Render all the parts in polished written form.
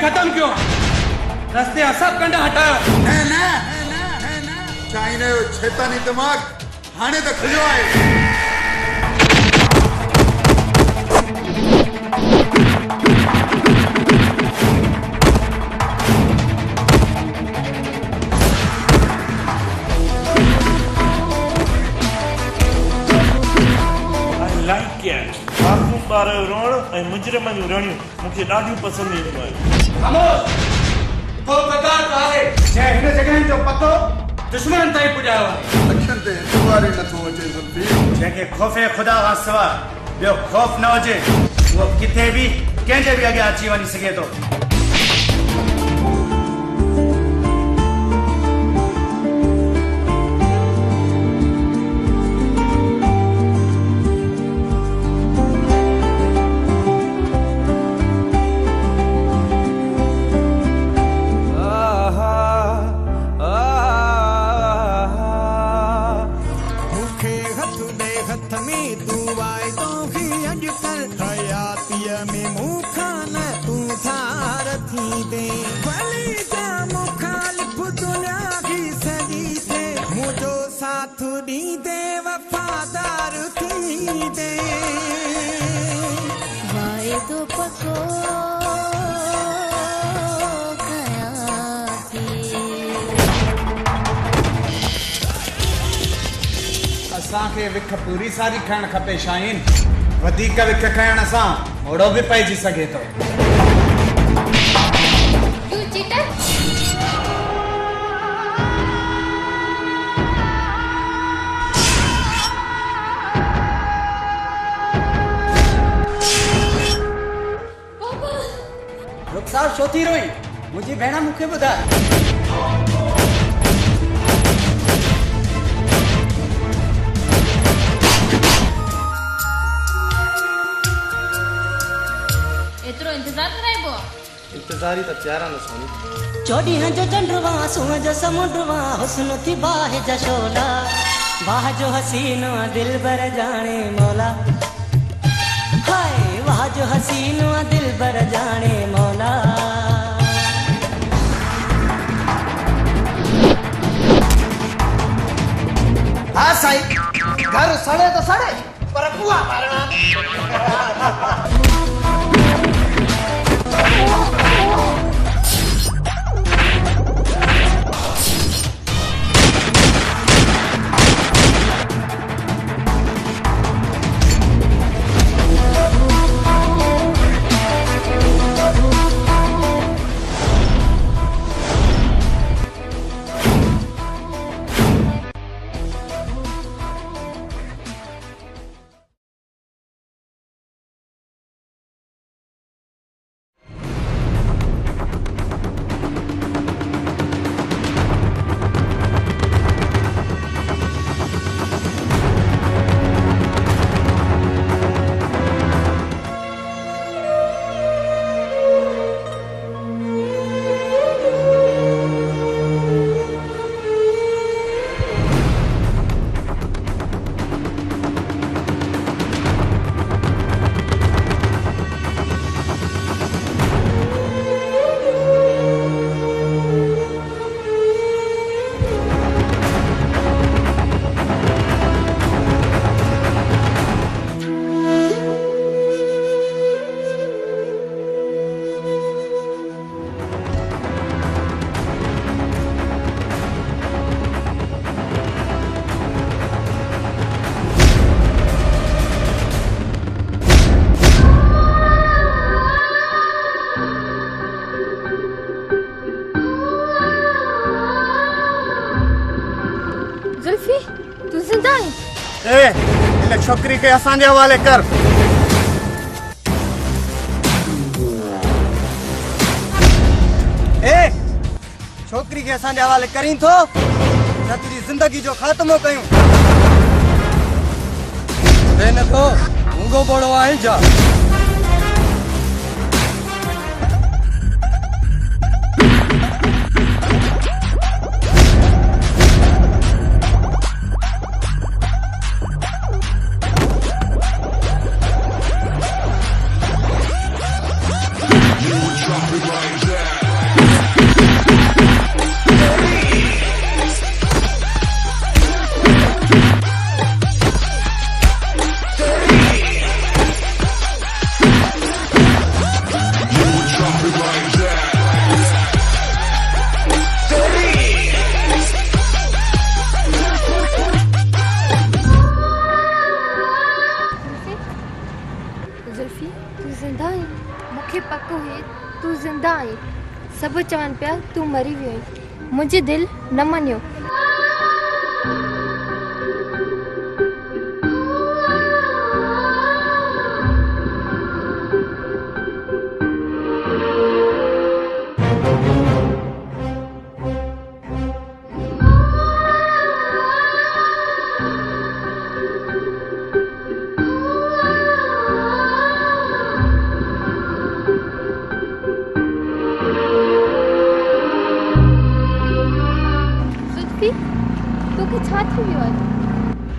खत्म क्यों? रस्ते सब कंडा हटायो। ना चाइने जो शैतानी दिमाग हाने तो खुलियो आहे। रोण मुजरम जूं रणियूं मूंखे ॾाढियूं पसंदि ईंदियूं आहिनि। खामोश। को प्रकार तो आहे जंहिं हिन जॻहियुनि जो पतो दुश्मन ताईं पुॼायो आहे। अखियुनि ते एतवार ई नथो अचे ज़ुल्फी। जंहिंखे ख़ौफ़े ख़ुदा खां सवाइ ॿियो ख़ौफ़ न हुजे उहो किथे बि कंहिंजे बि अॻियां अची वञी सघे थो। असांखे विख पूरी सारी खाइण खपे शाहीन। वधीक विख खाइण सां मोड़ो बि पइजी सघे थो। रुखसार छो थी रोई? मुंहिंजी भेण मूंखे ॿुधाए। इंतज़ारी तो प्यारा न सोनी। चोडी जो चंद्रवा सुह जो समुद्रवा हुस्न थी बाह जा शोला वाह जो हसीनो दिल बर जाने मौला हाय वाह जो हसीनो दिल बर जाने मौला। हाँ साईं घर सड़े तो सड़े पर बुआ मारना। इन छोकरी के असांजे हवाले कर। छोकरी के असांजे हवाले करीं थो या तुझी जिंदगी जो खात्मो कयूं? न तो मूंगो बोड़ो आहे जा। Drop it like that. सब चवन पिया तू मरी वियो आहीं। मुंहिंजी दिल न मनियो।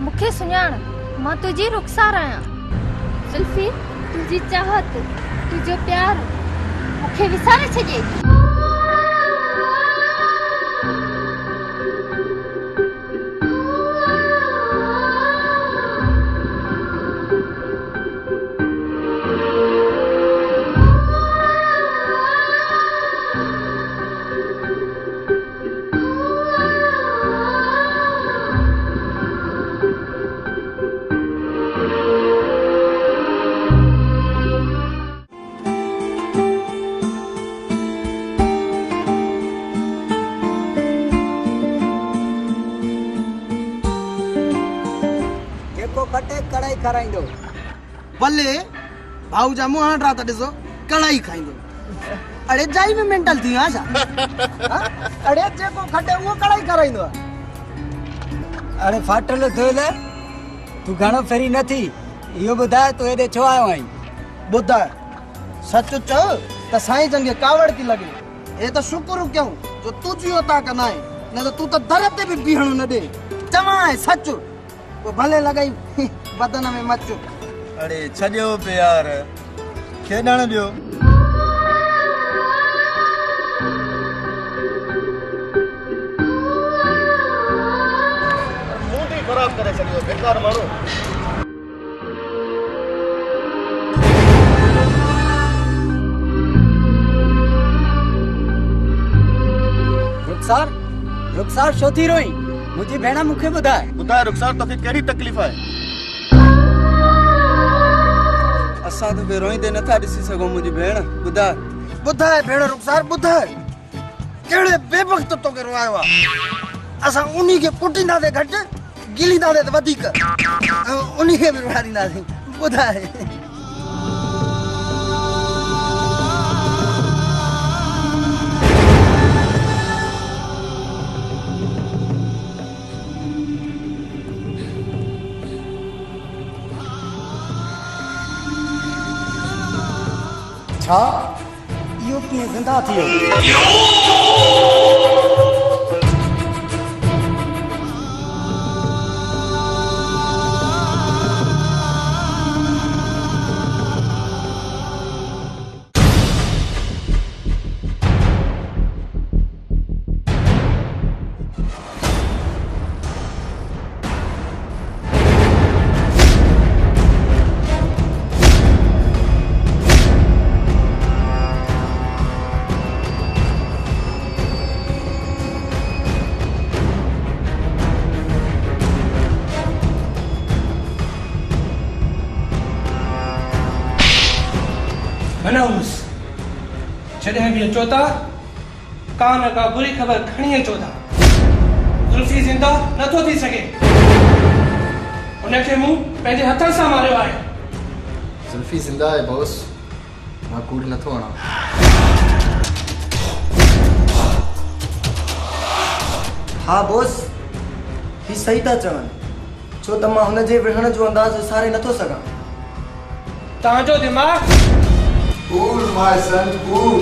मुखे सुञाण मां तुझी रुखसार आहियां। जुल्फी तुझी चाहत तुझो प्यार मुखे विसारे छॾे। कढ़ाई खाराइंदो भले भाऊ जा मुंह हांडरा त ॾिसो कढ़ाई खाइंदो। अड़े जाई में मेंटल थी आ छा? अड़े जेको खटे वो कढ़ाई खाराइंदो। अरे फाटल थोले तू घणो फेरी न थी इहो ॿुधाए तू हेॾे छो आयो आहीं? ॿुधाए सच चओ त साईं जन खे कावड़ थी लगे। हे त शुक्र कयूं जो तुझी होता कना है, न त तू त दर ते भी बीहणो न दे। चवा है सच वो भले लगाई बदन में मच। अरे छॾियो पे यार खेॾण ॾियो। मूड ही खराब करे छॾियो बेकार माण्हू। रुखसार छो थी रोई? मुझी भेण मुखे ॿुधाए रुखसार तोखे कहिड़ी तकलीफ़ आहे? असां तो बे रोईंदे नथा ॾिसी सघूं मुझी भेण। ॿुधाए भेण रुखसार ॿुधाए कहिड़े बेवक्त तोखे रोवायो आहे? असां उन्ही खे पुटींदासीं घटि गिलींदासीं त वधीक उन्ही खे बि रुवारींदासीं। ॿुधाए छा इहो कीअं ज़िंदा थी वियो? मनहूस जॾहिं बि अचो था का न का बुरी ख़बर खणी अचो था। जुल्फी ज़िंदा नथो थी सघे। उनखे मूं पंहिंजे हथनि सां मारियो आहे। जुल्फी ज़िंदा आहे बॉस, मां कूड़ नथो हणां। हा बॉस ही सही था चवनि छो त मां हुनजे विढ़ण जो अंदाज़ विसारे नथो सघां। तव्हांजो दिमाग़ कूल माय सन कूल।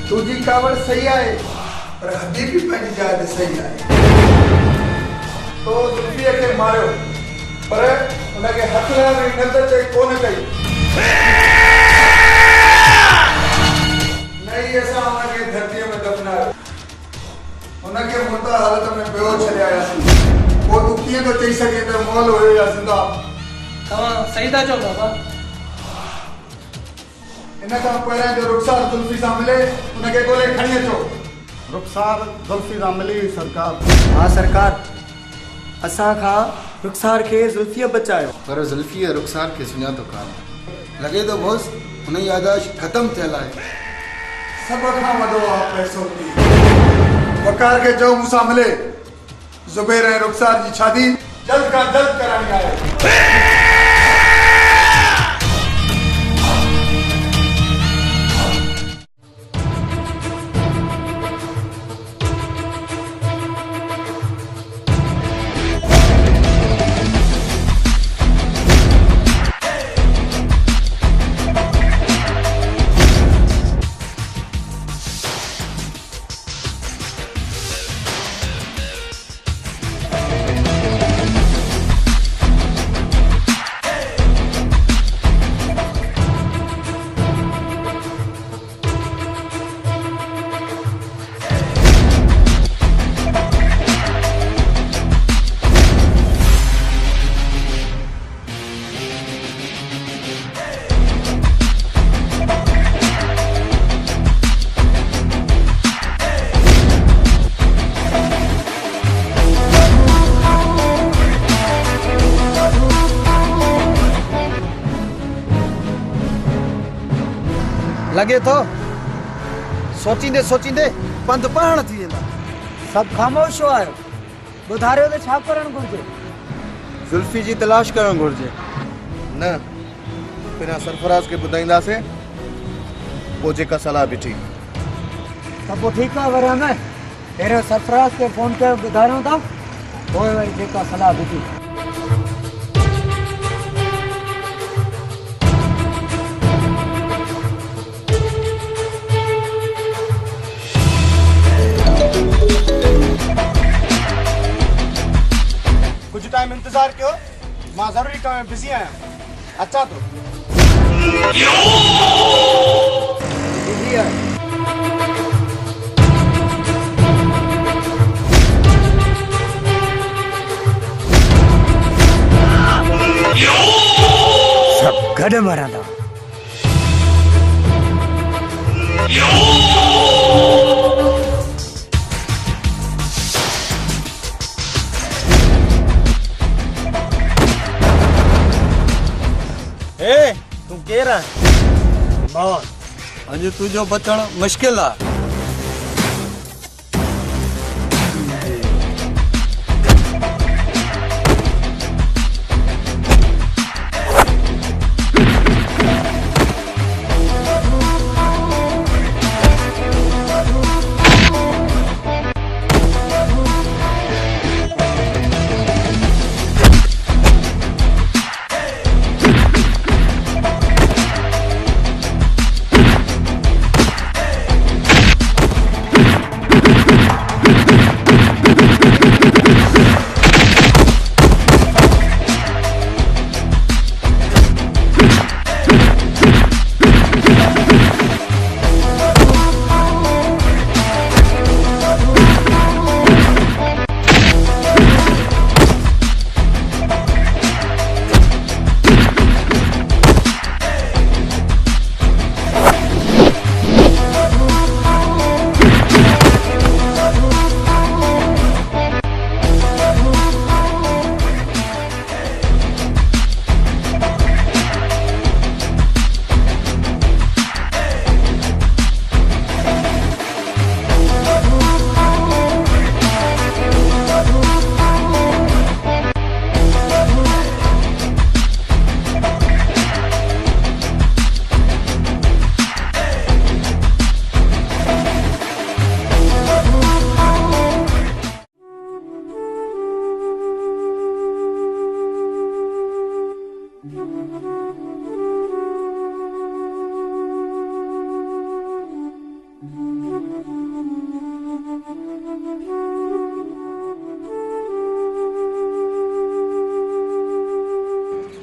तुझी कावड़ सही आहे पर हदी भी पंहिंजी जाइ ते सही आहे। तो जुल्फीअ खे मारियो पर उनखे हथ लाइ नज़र चई कोन कई। नहीं असां उनखे धरतीअ में दफ़नायो, उनखे मुर्दा हालत में बेहो छॾियासीं। पोइ तूं कीअं थो चई सघे त मोल हुयो या ज़िंदा? तव्हां सही था चओ बाबा। इन खां पहिरियां जो रुखसार जुल्फी सां मिले उनखे ॻोल्हे खणी अचो। रुखसार जुल्फी सां मिली सरकार। हाँ सरकार, असां खां रुखसार खे जुल्फीअ बचायो। पर जुल्फीअ रुखसार खे सुञातो कान। लॻे थो बॉस हुन जी यादाश्त ख़तम थियल आहे। सब खां वॾो आहे पैसो पी। वकार के जो मूंसां मिले ज़ुबैर ऐं रुखसार जी शादी जल्द खां जल्द कराइणी आहे। लगे तो सोचींदे सोचींदे पंध पाण थी वेंदा। सब ख़ामोश हो आयो। ॿुधारियो त छा करणु घुरिजे? जुल्फी जी तलाश करणु घुरिजे। न पहिरियां सरफराज खे ॿुधाईंदासीं, पोइ जेका सलाह ॾिठी। त पोइ ठीकु आहे वरिया न, पहिरियों सरफराज खे फ़ोन कयो ॿुधारियूं था, पोइ वरी जेका सलाह ॾिठी। कुछ टाइम इंतजार कयो, मां ज़रूरी कम में बिज़ी आहियां, अचा तो। बिज़ी आहे। सब गॾु मरंदा। तू केर आहे? मौत। अॼु तुंहिंजो बचणु मुश्किल आहे।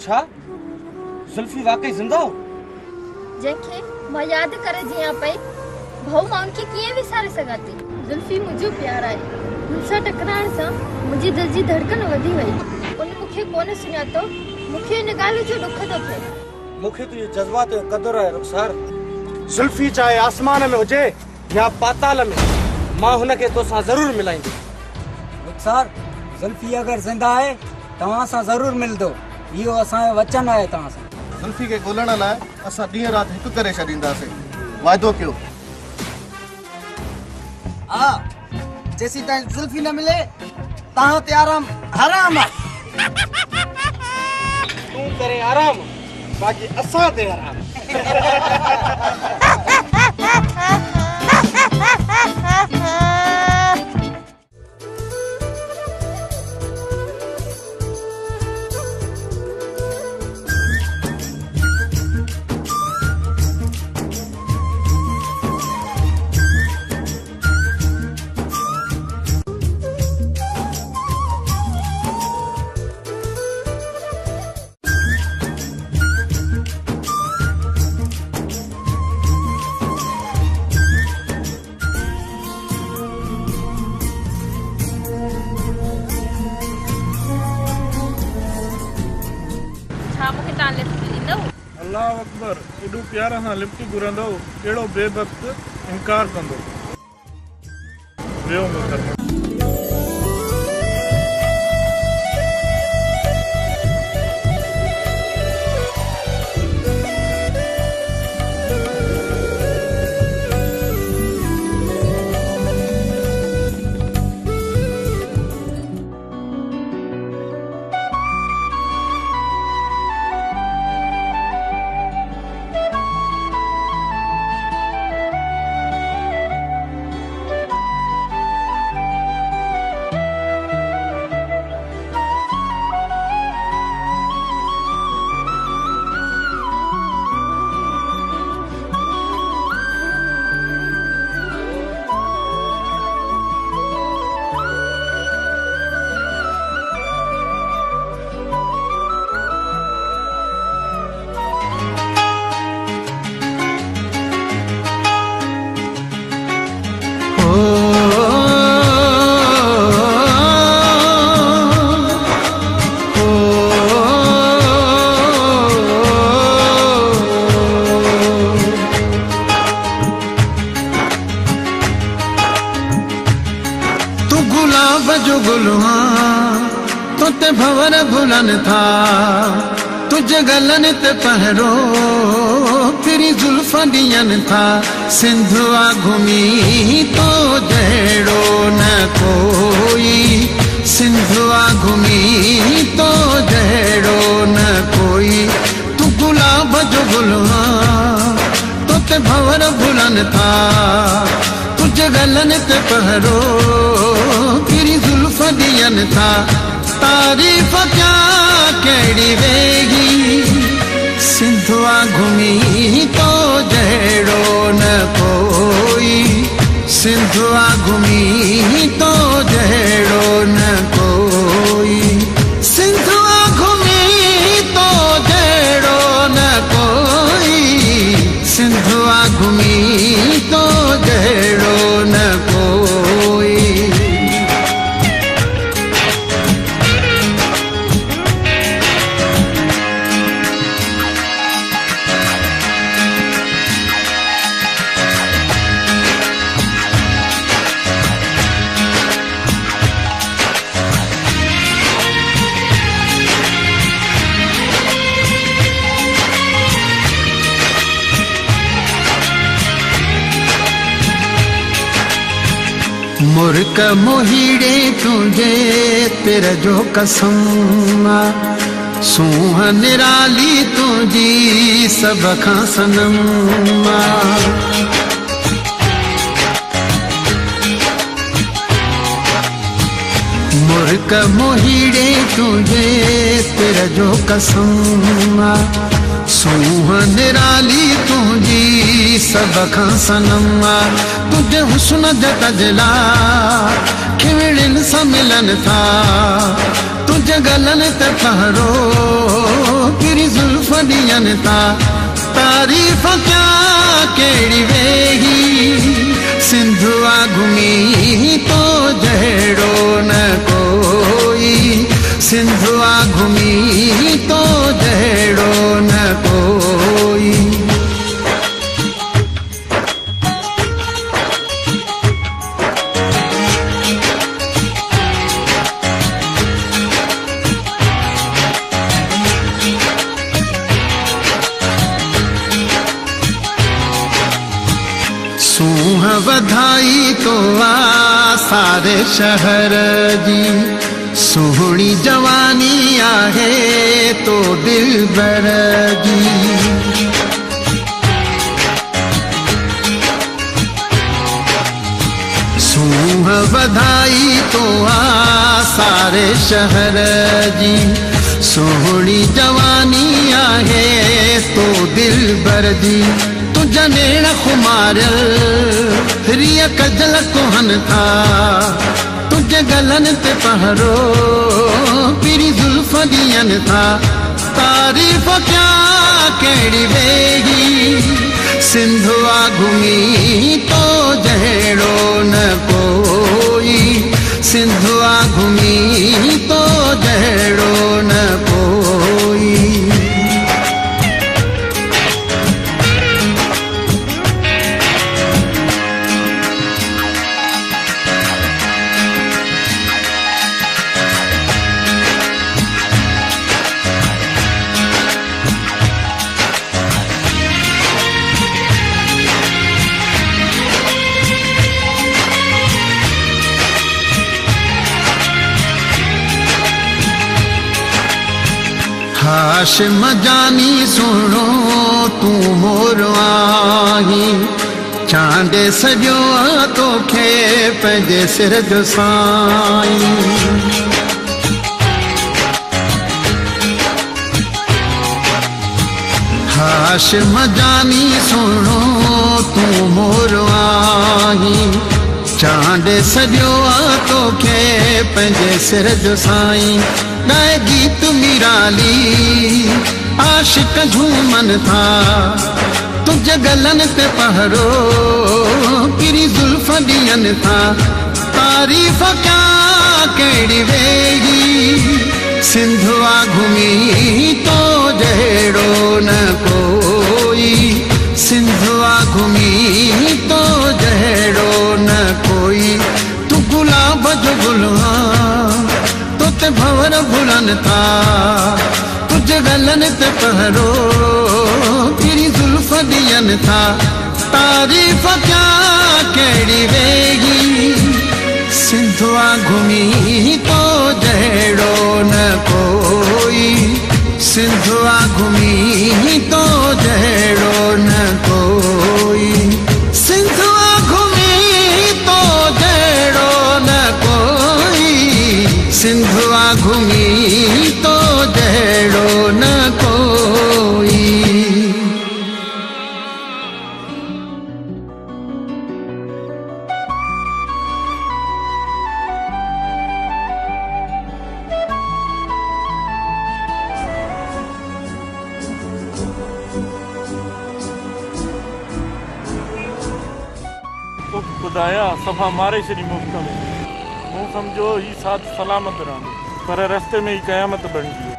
छा जुल्फी वाकई जिंदा हो? जंहिंखे मां यादि करे जियां पई, भाऊ मां उनखे कीअं विसारे सघां थी। जुल्फी मुंहिंजो प्यार आहे। मूंसां टकराइण सां मुंहिंजी दिलि जी धड़कन वधी वई। उन मूंखे कोन सुञातो, मूंखे इन ॻाल्हि जो ॾुख थो थिए। मूंखे तुंहिंजे जज़्बात जो क़दुरु आहे रुखसार। जुल्फी चाहे आसमान में हुजे या पाताल में, मां हुनखे तोसां ज़रूरु मिलाईंदुमि। रुखसार, जुल्फी अगर जिंदा है तव्हां सां ज़रूरु मिलंदो। इहो असांजो वचन आहे तव्हां सां। जुल्फी खे ॻोल्हण लाइ असां ॾींहं राति हिकु करे छॾींदासीं। वाइदो कयो। हाँ जैसी ताई जुल्फी न मिले तहां ते आराम हराम आ। तू करे आराम बाकी असां ते हराम। अल्लाह अकबर एडू प्यारा हाँ लिफ्ट घुरंदो कहिड़ो बेवक्त इनकार कंदो वियो मुकरमा। ते भवर भुलन था तुझे गलन ते पहरो फिरी जुल्फा दियन था सिंधुआ घूमी तो जड़ो न कोई सिंधुआ घूमी तो जड़ो न कोई तू गुलाब जो गुलवा तो ते भवर भुलन था तुझे गलन ते पहरो फिरी जुल्फा दियन था तारीफ क्या केड़ी वेगी सिंधुआ घूमी तो जड़ो न कोई सिंधुआ घूमी तो जड़ो न कोई सिंधुआ घूमी तो जड़ो न कोई सिंधुआ घूमी तो जड़ो न कोई। मुर्क मोहीड़े तुझे तेरा जो कसम सूह निराली तुझी सब खां सनम मुर्क मोहीड़े तुझे तेरा जो कसम सूह निराली तुझी सब खां सनम तुझे हुस्न जतजला खिवड़िन सा मिलन था तुझे गलन ते पहरो फिरी जुल्फ दियन था तारीफ क्या केड़ी वेगी सिंधुआ घूमी तो जड़ो न कोई सिंधुआ घूमी तो जड़ो न कोई। सूह बधाई तो आ सारे शहर जी, सोहणी जवानी आहे तो दिलबर जी। सूह बधाई तो आ सारे शहर जी, सोहणी जवानी आहे तो दिलबर जी। तुझा नेण खुमारियल रिय कजल कोहन था, तुझे गलन ते पहरो पीरी जुल्फ दियन था। तारीफ क्या केड़ी वेगी, सिंधुआ घुमी तो जहेड़ो न कोई, सिंधुआ घुमी तो जहेड़ो न कोई। हाशिम जानी सुनो तू मोर आही, चांदे सजो तोखे पंहिंजे सिर जो साईं। हाशिम जानी सुनो तू मोर आही, चांदे सजो तोखे पंहिंजे सिर जो साईं। गाए गीत निराली आशिक झूमन था, तुझे गलन पे पहरो किरी जुल्फ दियन था। तारीफ क्या केड़ी वेगी, सिंधुआ घुमी तो जहेड़ो न कोई, सिंधुआ घुमी तो जहेड़ो न कोई। तू गुलाब जो गुलवा ते भंवर भुलन था, तुझे गलन ते पहरो तेरी जुल्फ दियन था। तारीफ क्या केड़ी वेगी, सिंधुआ घुमी तो जहेड़ो न कोई, सिंधुआ घुमी तो जहेड़ो न कोई, सिंधुआ घुमी तो जहेड़ो न कोई, सिंधुआ घुमी तो जहेड़ो न कोई। खुदाया सफ़ा मारे छॾी मुफ़्त में, मूं सम्झो ही साथ सलामत रहंदो, पर रस्ते में ही क़यामत बणिजी वियो।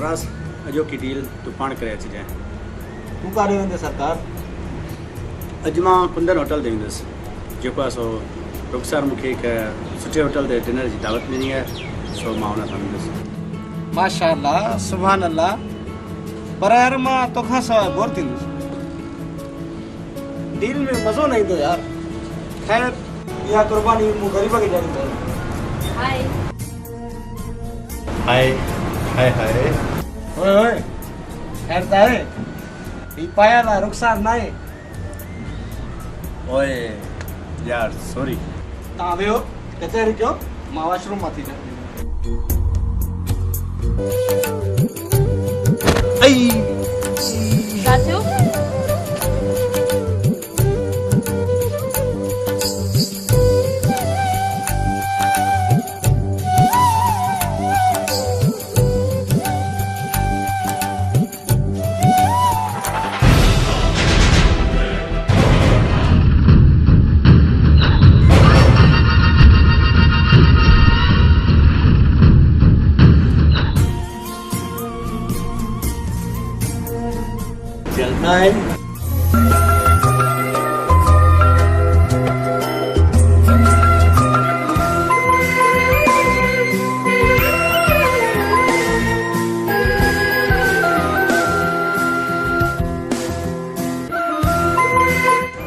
सरफराज अजो की डील तू पाण करे अची जाए। तू काॾे वेंदे सरकार? अॼु मां कुंदन होटल ते वेंदुसि, जेको आहे सो रुखसार मूंखे हिकु सुठे होटल ते डिनर जी दावत ॾिनी आहे, सो मां हुन सां वेंदुसि। माशाअल्लाह, सुभान अल्लाह। पर यार मां तोखां सवाइ बोर थींदुसि। डील में मज़ो न ईंदो यार। ख़ैर, इहा कुर्बानी मूं ग़रीब खे ॾियणी पवंदी। हाय हाय हाय हाय। ओए ओए, ख़ैर त आहे? ही पायल आहे, रुखसार न आहे। ओए यार सॉरी। तव्हां वियो, कचहरी कयो, मां वॉशरूम मां थी अचां। छा थियो? चलना है।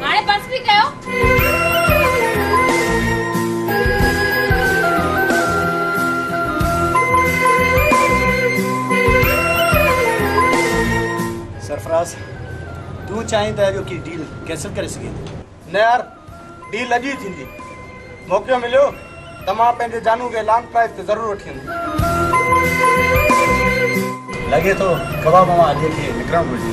हाणे बस बि कयो। सरफराज, तू चाहीं त अॼो की डील कैंसिल करे सघे? न यार, डील अॼु ई थींदी। मौक़ो मिलियो त मां पंहिंजे जानू खे लॉन्ग ड्राइव ते ज़रूरु वठी वेंदुमि। लॻे थो कबाब मां अॼु खे निकिरणु घुरिजे।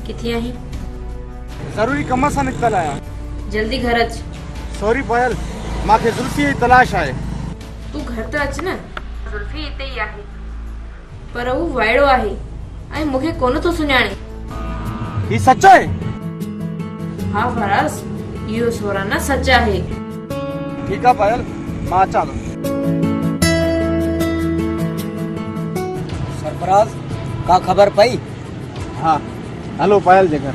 किथे आहीं? ज़रूरी कम सां निकितल आहियां। जल्दी घर अच। सॉरी पायल, मूंखे ज़ुल्फी जी तलाश आहे। तू घर त अच न। ज़ुल्फी हिते ई आहे, पर हू वाइड़ो आहे ऐं मूंखे कोन थो सुञाणे। ही सच आहे? हा फराज़, इहो सोराना सच आहे। ठीकु आहे पायल, मां अचां थो। सरफराज, का ख़बर पई? हाँ, हलो पायल जे घर।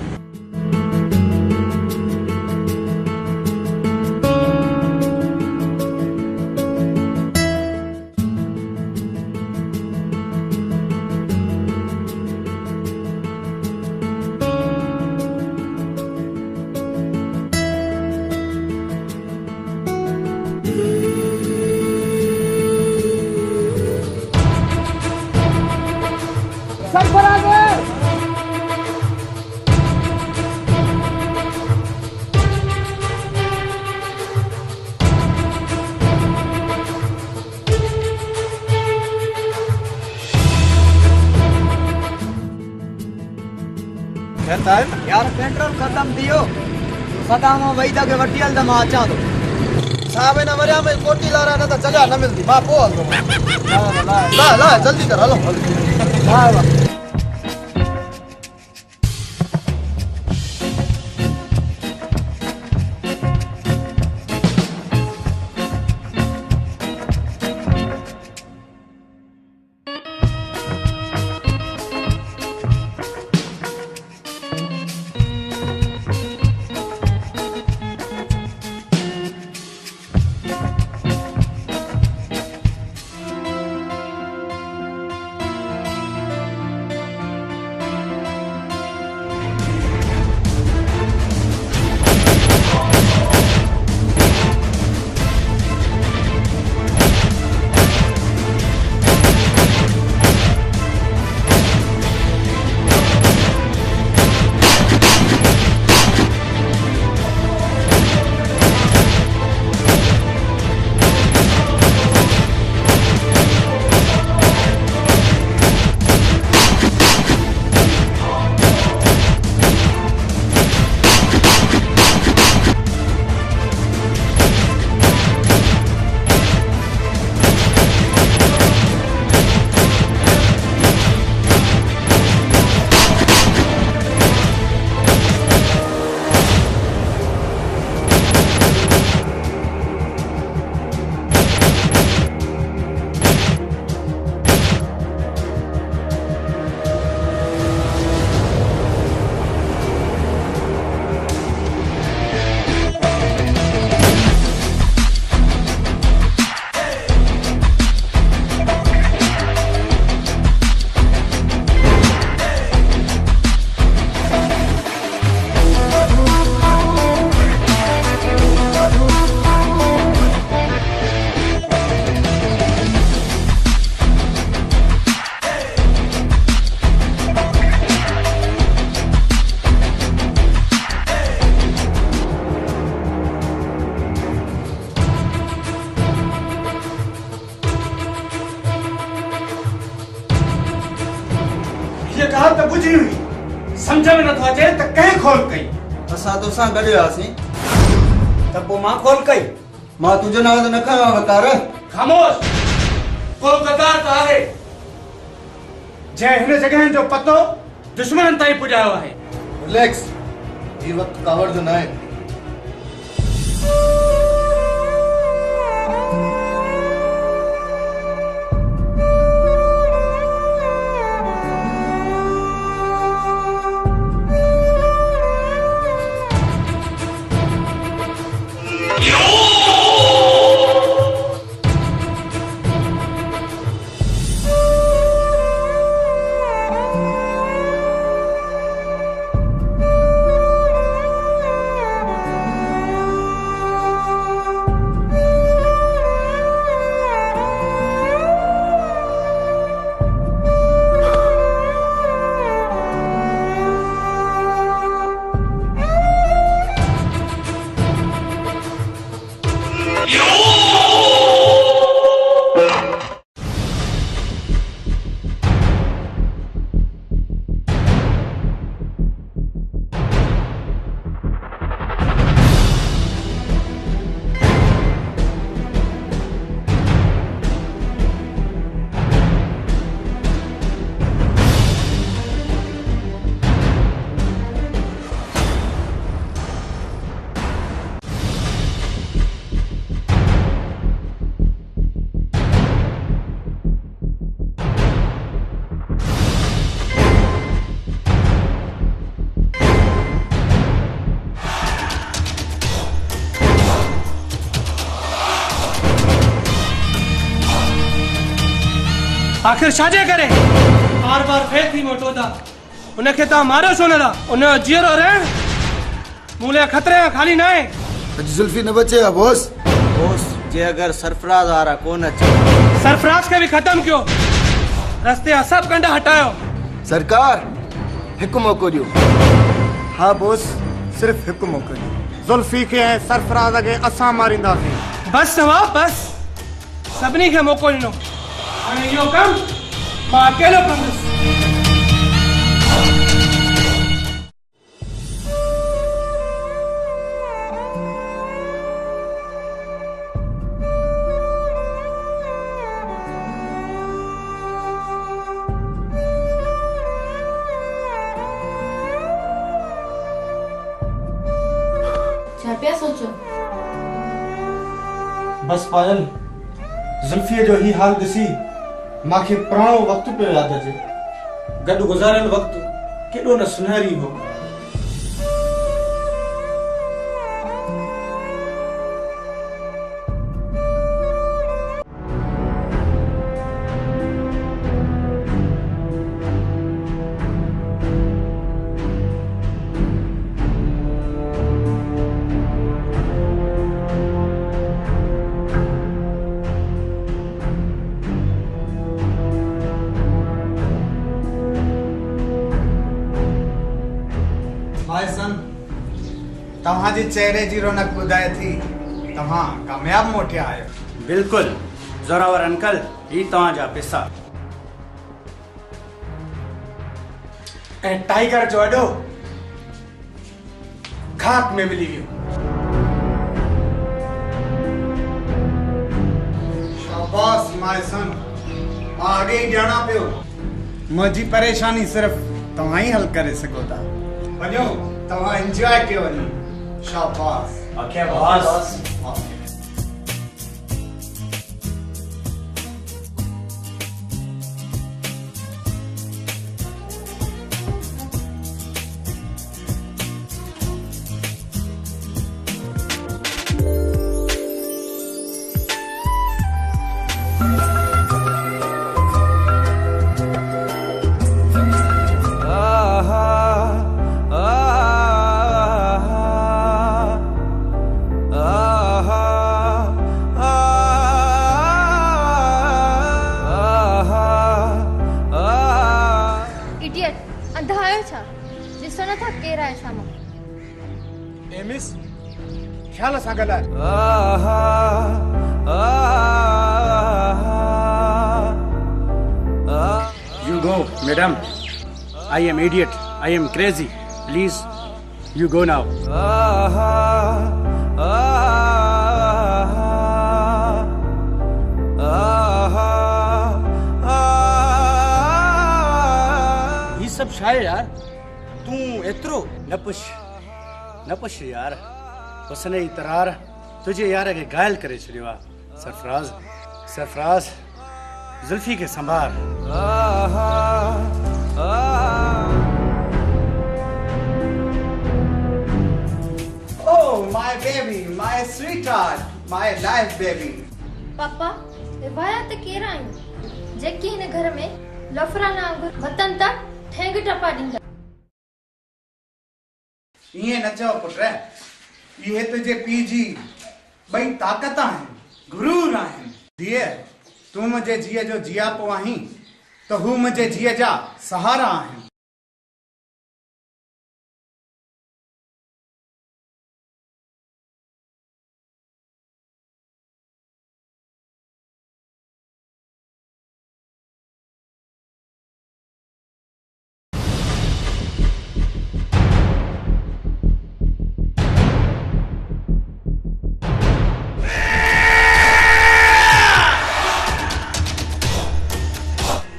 साहब यार पेट्रोल खत्म थियो सदा मां वही के वठी हल त मां अचां थो साहब इन वरिया में कोटी लारा न त जगह न मिलदी मां पो हलदो ला जल्दी कर हलो वाह ये कहा तो बुझी हुई समझ में न तो अचे त कहीं खोल कई असा तो सा गडे आसी त पो मां खोल कई मां तुझे नाल न खवा वतार खामोश को कतार तो आहे जे हिन जगह जो पतो दुश्मन ताई पुजायो है रिलैक्स ये वक्त कावड़ जो ना है आखिर छाजे करे बार बार फेर थी मोटो था उनखे ता मारो छो न था उन जीरो रहन मूले खतरे खाली ना है जुल्फी न बचे बॉस बॉस जे अगर सरफराज आ रहा कौन अचे सरफराज के भी खत्म क्यों रस्ते सब कंडा हटायो सरकार एक मौको दियो हाँ बॉस सिर्फ एक मौको दियो जुल्फी के सरफराज के असा मारिंदासी बस नवाब बस सबनी के मौको दिनो अने यो कम मां अकेलो कंदुसि छा पिया सोचो? बस पायल, जुल्फीअ जो ही हाल ॾिसी मांखे पुराणो वक़्तु पियो यादि अचे। गॾु गुज़ारियल वक़्तु केॾो न सुनहरी हो। भाई सन, तव्हांजे चेहरे जी रौनक ॿुधाए थी तव्हां कामयाब मोटिया आहियो। बिल्कुल ज़ोरावर अंकल, ही तव्हांजा पैसा। ऐं टाइगर जो अॾो खाक में मिली वियो। शाबाश माय सन, मां अॻे ई ॼाणा पियो मुंहिंजी परेशानी सिर्फ़ तव्हां ई हल करे सघो था। वञो, तव्हां एंजॉय कयो वञो। शाबाश। Okay boss. इडियट, अंधा आयो छा? ॾिसो नथा केरु आहे साम्हूं। ए मिस, ख़्याल सां ॻाल्हाए। You go, madam. I am idiot. I am crazy. Please, you go now. ये सब शायद यार, तू एतरो न पुछ यार। उसने इतरार तुझे यार के घायल करे छड़ियो आ। सरफराज जुल्फी के संभाल। Oh, my baby, my sweetheart, my life baby. पापा, रिवाया ते केरु आहिनि जेकी हिन घर में लफराना वतन ता ठेंग टपा ॾींदा? इहे न चओ पुट, इहे तुंहिंजे पीउ जी ॿई ताक़त आहिनि, गुरूर आहिनि। धीअ, तूं मुंहिंजे जीअ जो जियापो आहीं त हू मुंहिंजे जीअ जा सहारा आहिनि।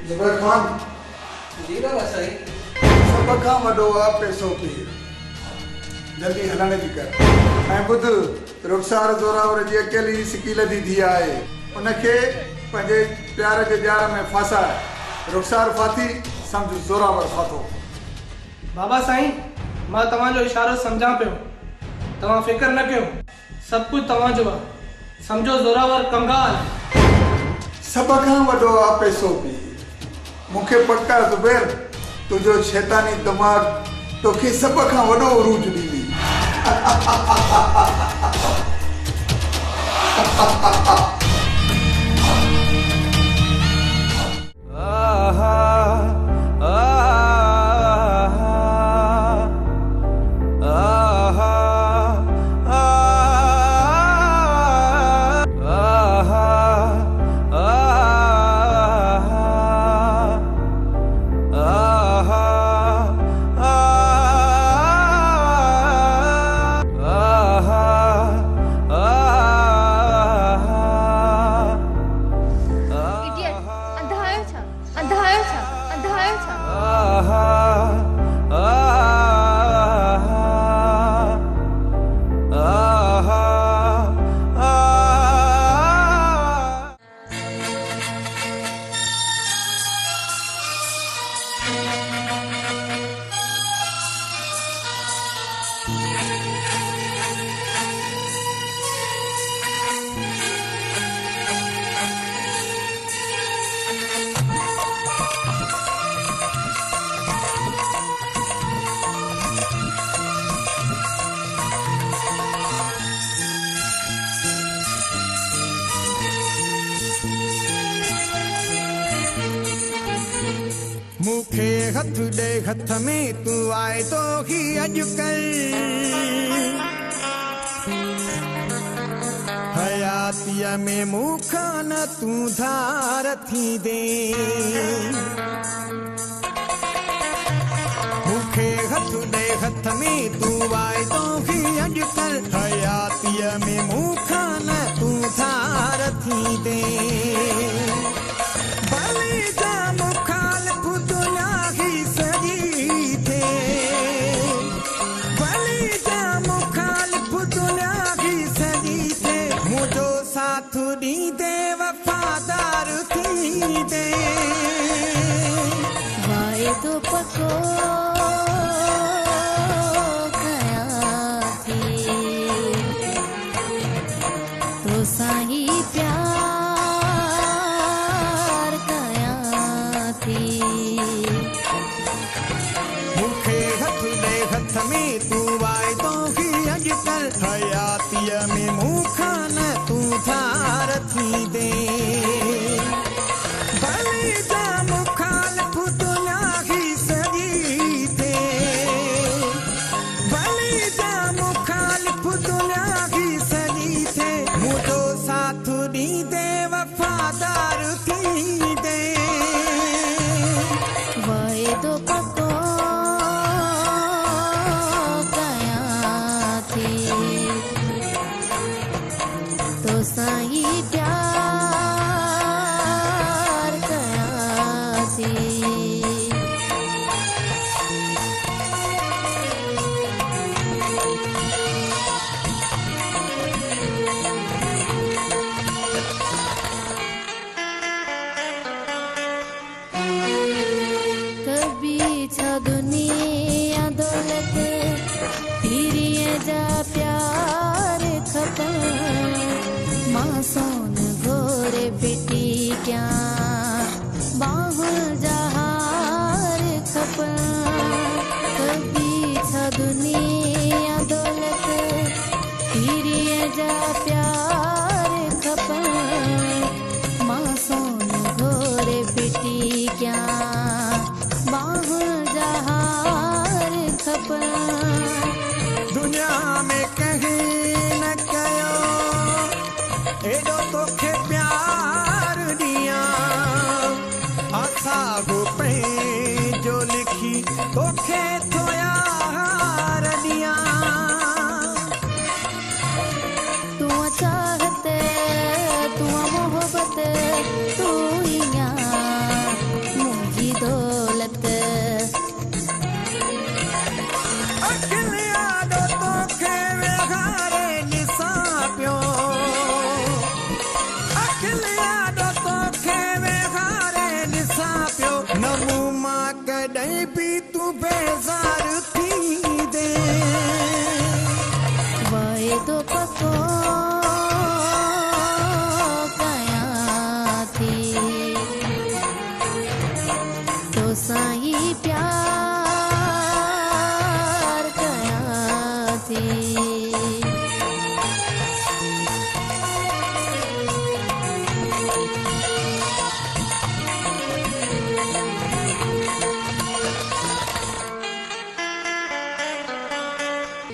ज़ुबैर खान, जी बाबा साईं। सभ खां वॾो आहे पैसो पीउ। जल्दी हलण जी कर। ऐं ॿुध, रुखसार ज़ोरावर जी अकेली सिकील जी धीअ आहे। उनखे पंहिंजे प्यार जे ॼार में फासाए। रुखसार फाथी, सम्झ ज़ोरावर फाथो। बाबा साईं, मां तव्हांजो इशारो सम्झां पियो। तव्हां फिकर न कयो, सभु कुझु तव्हांजो आहे। सम्झो ज़ोरावर कंगाल। सभ खां वॾो आहे पैसो पीउ। मूंखे पक आहे ज़ुबैर, तुंहिंजो शैतानी दिमाग़ तोखे सभ खां वॾो उरूज ॾींदी। हथ दे हथ में तू आए तो ही अजकल हयातिया में मुखा न तू धार थी दे मुखे हथ दे हथ में तू आए तो ही अजकल हयातिया में मुखा न तू धार थी दे भले जा मुखालिफ दुनिया ही सजी थे भले जा मुखालिफ दुनिया ही सजी थे मुझो साथ दी दे वफादार थी दे वायदो पको कया थी तो साही प्यार कया थी मुखे हथ दे हथ में तू आए तो ही अजकल हयातिया में मुखा न तू धार थी दे भले जा मुखालिफ दुनिया ही सजी थे भले जा मुखालिफ दुनिया ही सजी थे मुझो साथ दी दे वफादार थी दे वायदो पको कया थी तो साई प्यार कया थी कभी छा दुनिया दौलत फिरिए जा प्यार खपन मां सोन गोरे बेटी क्या बाहुल जहार खपन कभी छा दुनिया दौलत फिरिए जा प्यार खपन मां सोन गोरे बेटी क्या बाहुल जहार खपन दुनिया में कहीं न कयो एडो तोखे प्यार दिया आसा गो पे जो लिखी तोखे तो यार दिया तू चाहते तू मोहब्बत तू हिया मुझी दौलत अखिलिया दो तोखे वेहारे निसा पियो अखिलिया दो तोखे वेहारे निसा पियो नमू मां कॾहिं बि तू बेज़ार थी दे वायदो पको कया थी तो साई प्यार कया थी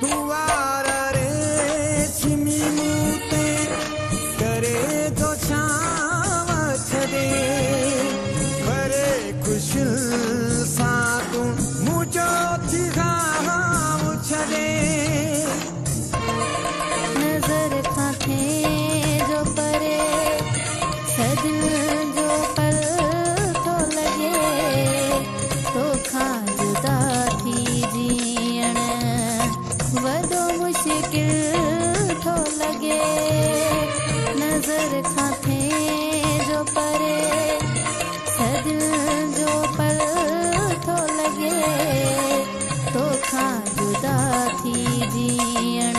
दुआर रे छिमी मूते करे जो छाव छदे बरे खुशिल सा तू मुझो थी गाव छदे नजर खाते जो परे सदिल जो पल तो लगे तो खा जुदा थी जीण वडो मुश्किल तो लगे नजर खाते जो परे सदिल जो पल तो लगे तो खा जुदा थी जीण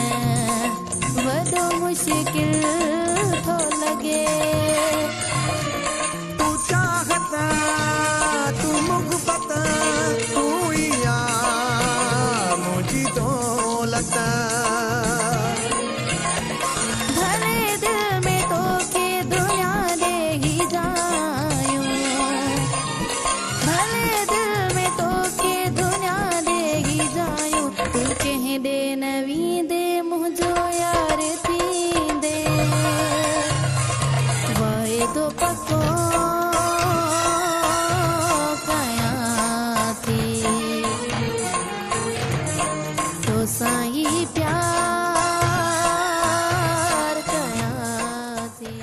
वडो मुश्किल तो लगे तू चाहता तू मुहब्बत तू या मुझी दौलत भले दिल में तो के दुनिया दे ही जायूं भले दिल में तो मुझो यार थींदे वाइदो पको कयां थी तो साईं प्यार कयां थी।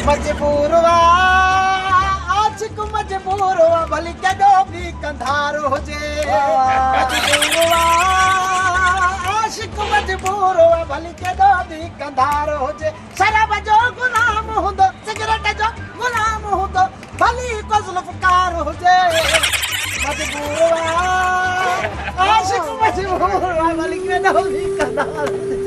मजबूरवा आशिक मजबूरवा भली केॾो बि कंधार हुजे मजबूरवा आशिक मजबूरवा भली केॾो बि कंधार हुजे शराब जो गुलाम हूंदो सिगरेट जो गुलाम हूंदो भली को ज़ुल्फ़कार हुजे मजबूरवा आशिक मजबूरवा भली केॾो बि कंधार हुजे।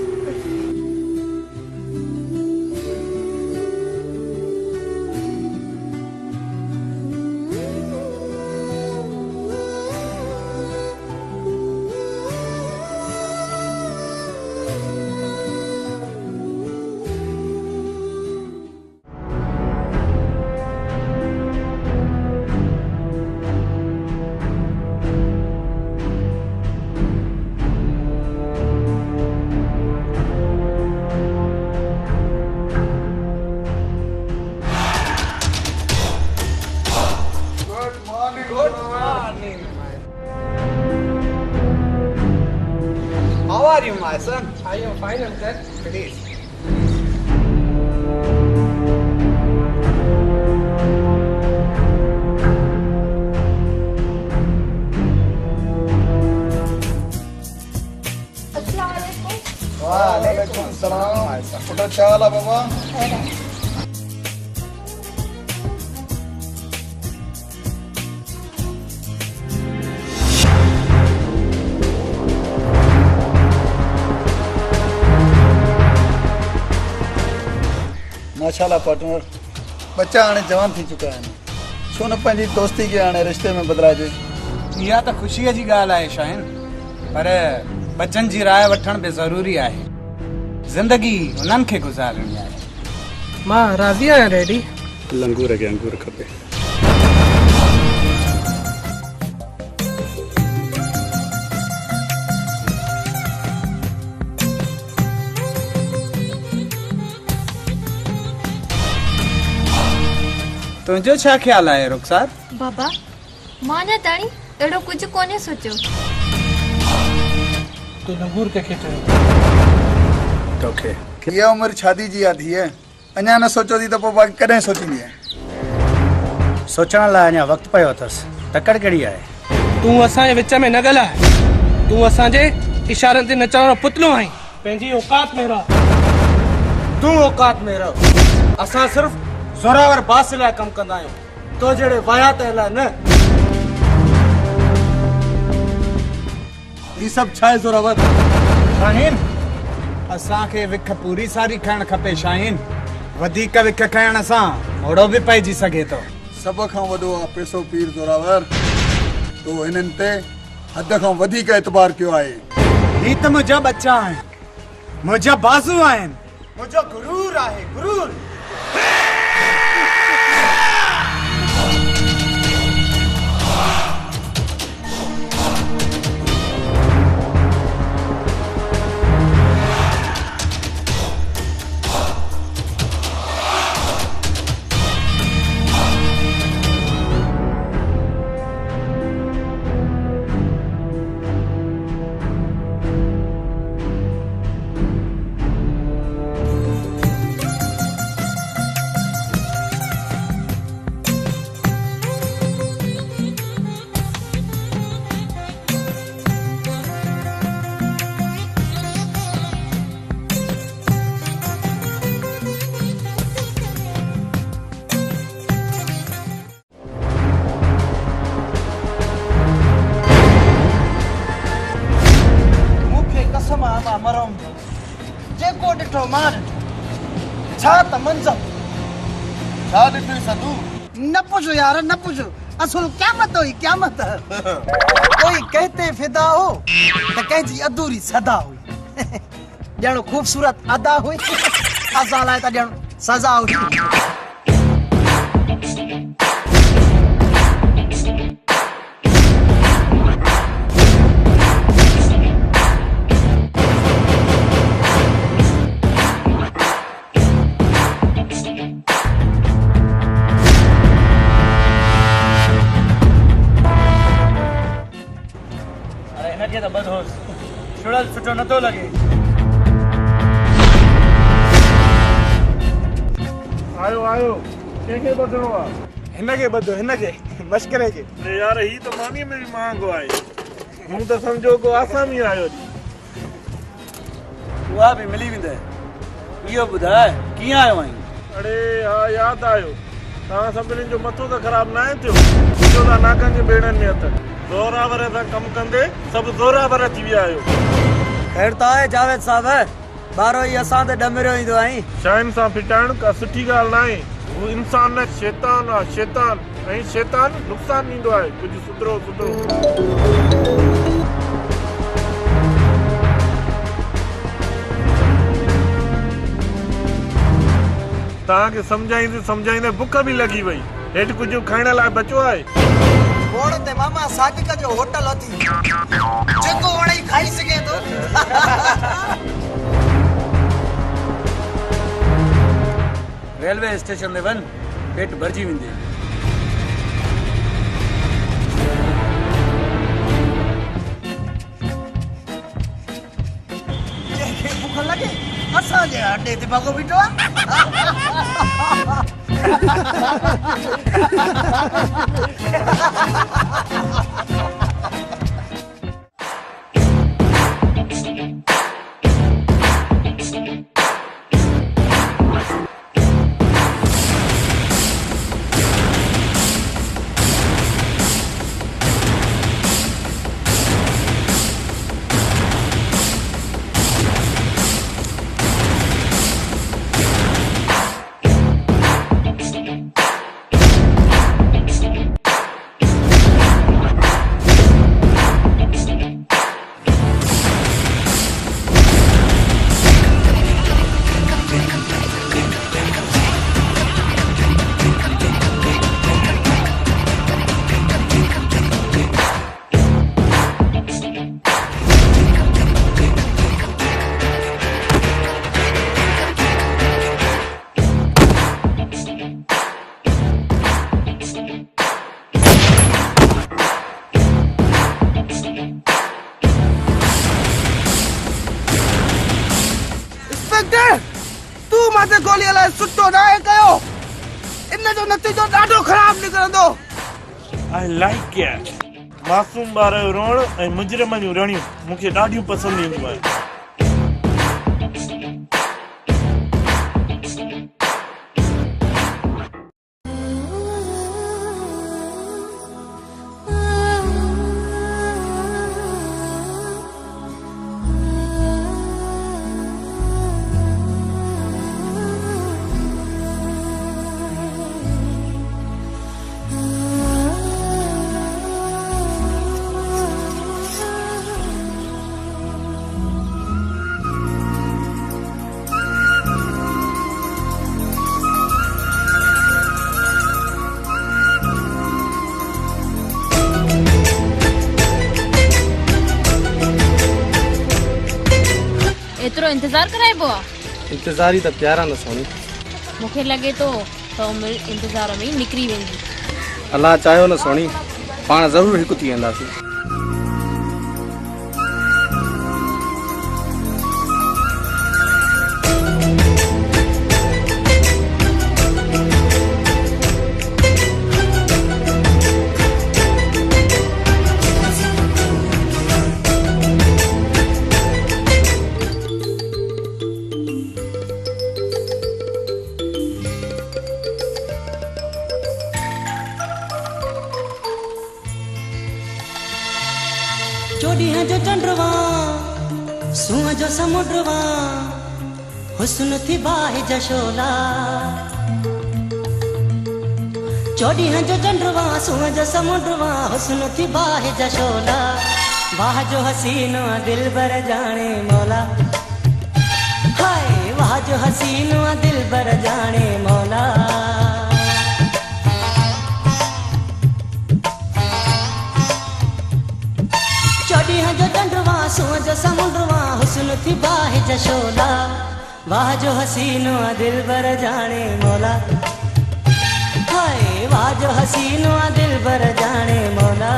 How are you, my son? I am fine, uncle. Please. वालेकुम सलाम। पुटो चाल है बाबा? माशाल्लाह पार्टनर, बच्चा हाणे जवान थी चुका है, छो न पंहिंजी दोस्ती खे हाणे रिश्ते में बदिलाइजे। इहा त ख़ुशीअ जी ॻाल्हि आहे शाहिन, पर बच्चन जी राय वठण बि ज़रूरी आहे। ज़िंदगी उन्हनि खे गुज़ारणी आहे। मां राज़ी आहियां डैडी। लंगूर खे अंगूर खपे। तुंहिंजो छा ख़्यालु आहे रुखसार? बाबा मां अञा ताणी अहिड़ो कुझु कोन्हे सोचियो। तूं लंगूर कंहिंखे चयो? तोखे इहा उमिरि शादी जी आहे धीअ, अञा न सोचो थी त पोइ बाक़ी कॾहिं सोचींदी आहे? सोचण लाइ अञा वक़्तु पियो अथसि। तकड़ कहिड़ी आहे? तूं असांजे विच में न ॻाल्हाए। तूं असांजे इशारनि ते नचण वारो पुतलो आहीं। पंहिंजी औकात में रह। तूं औकात में रह। असां सिर्फ़ ज़ोरावर बास लाइ कमु कंदा आहियूं, तो जहिड़े वायात लाइ न। ही सभु छा आहे ज़ोरावर? शाहीन, असांखे विख पूरी सारी खाइणु खपे शाहीन। वधीक विख खाइण सां मोड़ो बि पइजी सघे थो। सभ खां वॾो आहे पैसो पीर ज़ोरावर। तो हिननि ते हद खां वधीक एतबार कयो आहे। ही त मुंहिंजा बच्चा आहिनि, मुंहिंजा बाज़ू आहिनि, मुंहिंजो गुरूर आहे, गुरूर। मरोम जेको ॾिठो मां ॾिठो छा त मंज़र छा ॾिठई सदू न पुछो यार न पुछो असुल क़यामत हुई क़यामत कोई कहते फिदा हो त कंहिंजी अधूरी सदा हुई ॼण खूबसूरत अदा हुई असां लाइ त ॼण सज़ा हुई बदहोश छुड़ल सुठो नथो लॻे आयो आयो कंहिंखे ॿधणो आहे हिनखे ॿधो हिनखे मश्करे खे यार ही तो मानी में भी महांगो आहे मूं त सम्झो को आसामी आयो उहा बि मिली वेंदे इहो ॿुधाए कीअं आयो आहीं अड़े हा यादि आयो तव्हां सभिनीनि जो मथो त ख़राबु न आहे थियो ॾिसो था नाकनि जे बेड़नि में अथनि ज़ोरावर सां कमु कंदे सभु ज़ोरावर थी विया आहियो ख़ैर त आहे जावेद साहब ॿारो ई असां ते ॾमिरियो ईंदो आहीं शाइन सां फिटाइण का सुठी ॻाल्हि न आहे हू इंसान न शैतान आहे शैतान ऐं शैतान नुक़सान ॾींदो आहे कुझु सुधरो सुधरो तव्हांखे सम्झाईंदे सम्झाईंदे बुख बि लॻी वई हेठि कुझु खाइण लाइ बचो आहे बोड़ ते मामा सादिक जो होटल अथी जेको वणे खाई सघे थो रेलवे स्टेशन ते वञ पेट भरिजी वेंदे जंहिंखे बुख लॻे असांजे अड्डे ते भॻो बीठो आहे तू माथे गोली लाइ सुठो न आहे कयो इन जो नतीजो ॾाढो ख़राब निकिरंदो आई लाइक इट मासूम ॿार जो रोअण ऐं मुजरिम जूं रड़ियूं मूंखे ॾाढियूं पसंदि ईंदियूं आहिनि एतिरो इंतज़ार कराइबो आहे इंतज़ार ई त प्यारा न सोनी मूंखे लॻे थो त उमिरि इंतज़ार में ई निकिरी वेंदी अलाह चाहियो न सोनी पाण ज़रूरु हिकु थी वेंदासीं सुअं जो समुंड मां हुस्न थी बाहि जशोला चौॾींहं जो चंडवा सुअं जो समुंड मां हुस्न थी बाहि जशोला वाह जो हसीनो दिल बर जाने मौला हाय वाह जो हसीनो दिल बर जाने मौला चौॾींहं जो चंडवा सुअं जो समुंड मां हुस्न थी बाहि जशोला वाह जो हसीनो दिल बर जाने मौला हाय वाह जो हसीनो दिल बर जाने मौला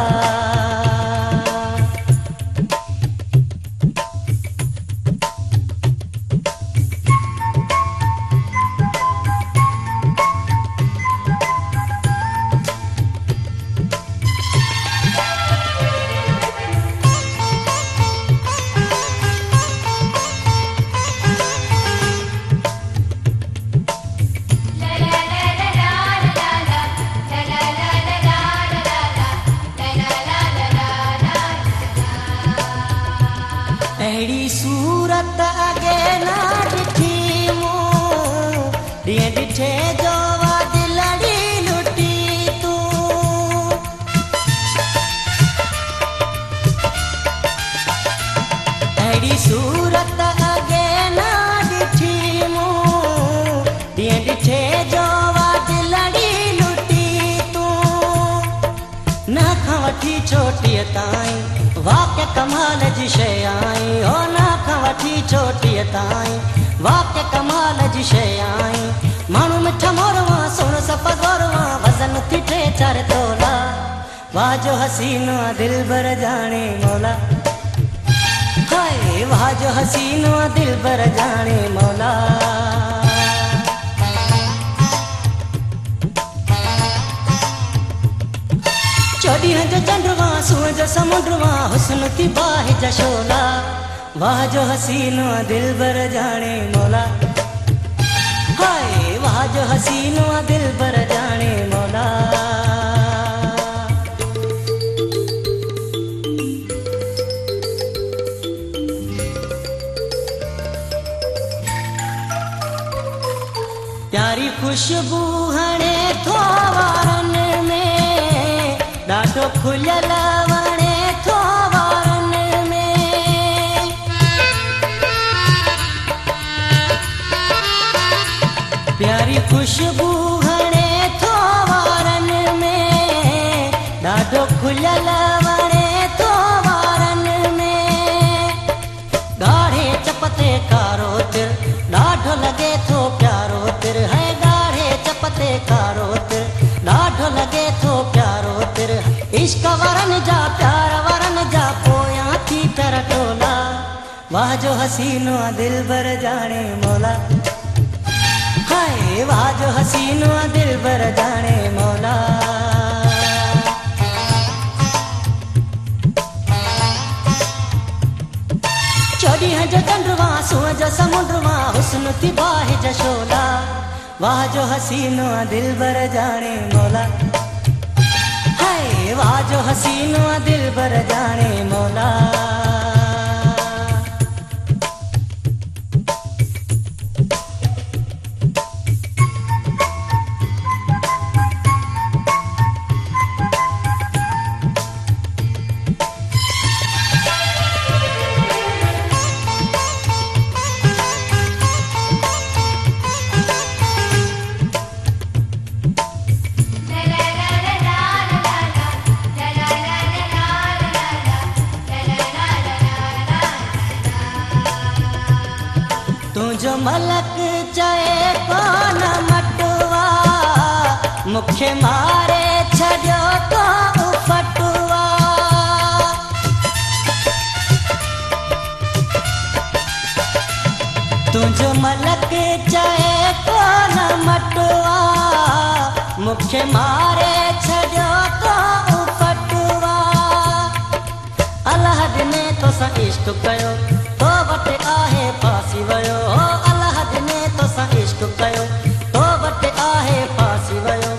अहिड़ी सूरत अॻे न ॾिठी मूं ॾींहं ॾिठे जो दिलड़ी लुटी तूं अहिड़ी सूरत अॻे न ॾिठी मूं ॾींहं ॾिठे जो दिलड़ी लुटी तूं न खां वठी चोटीअ ताईं वाक्य कमाल जी शइ आई हो ना खां वठी चोटीअ ताईं वाक्य कमाल जी शइ आई माण्हू मिठा मोरवा सोण सफ़ा गोरवा वज़न थी 3-4 तोला वाह जो हसीनो दिल बर जाने मौला हाय वाह जो हसीनो दिल बर जाने मौला चौॾींहं जो चंडवा सुअं जो समुंड मां हुस्न थी बाहि जशोला वाह जो हसीनो दिल बर जाने मौला हाय वाह जो हसीनो दिल बर जाने मौला प्यारी खुशबू हणे थो वारनि में ॾाढो खुलियल वणे थो वारनि में प्यारी खुशबू हणे थो वारनि में ॾाढो खुलियल वणे थो वारनि में ॻाढ़े चप ते कारो तिर ॾाढो लॻे थो प्यारो तिर है ॻाढ़े चप ते कारो तिर ॾाढो लॻे थो प्यारो तिर इश्क वरन जा प्यार वरन जा पोयां थी कर टोला वाह जो हसीनो दिल बर जाने मौला हाय वाह जो हसीनो दिल बर जाने मौला चौॾींहं जो चंडवा सुअं जो समुंड मां हुस्न थी बाहि जशोला वाह जो हसीनो दिल बर जाने मौला हाय वाह जो हसीनो दिल बर जाने मौला तुझो मलक चए कोन मटुआ मुखे मारे छॾियो तो फटुआ तुझो मलक चए कोन मटुआ मुखे मारे छॾियो तो फटुआ अल्लाह ने तो सा इश्क कयो तो वटि आहे फासी वियो हो अल्लाह ने तो सा इश्क कयो तो वटि आहे फासी वियो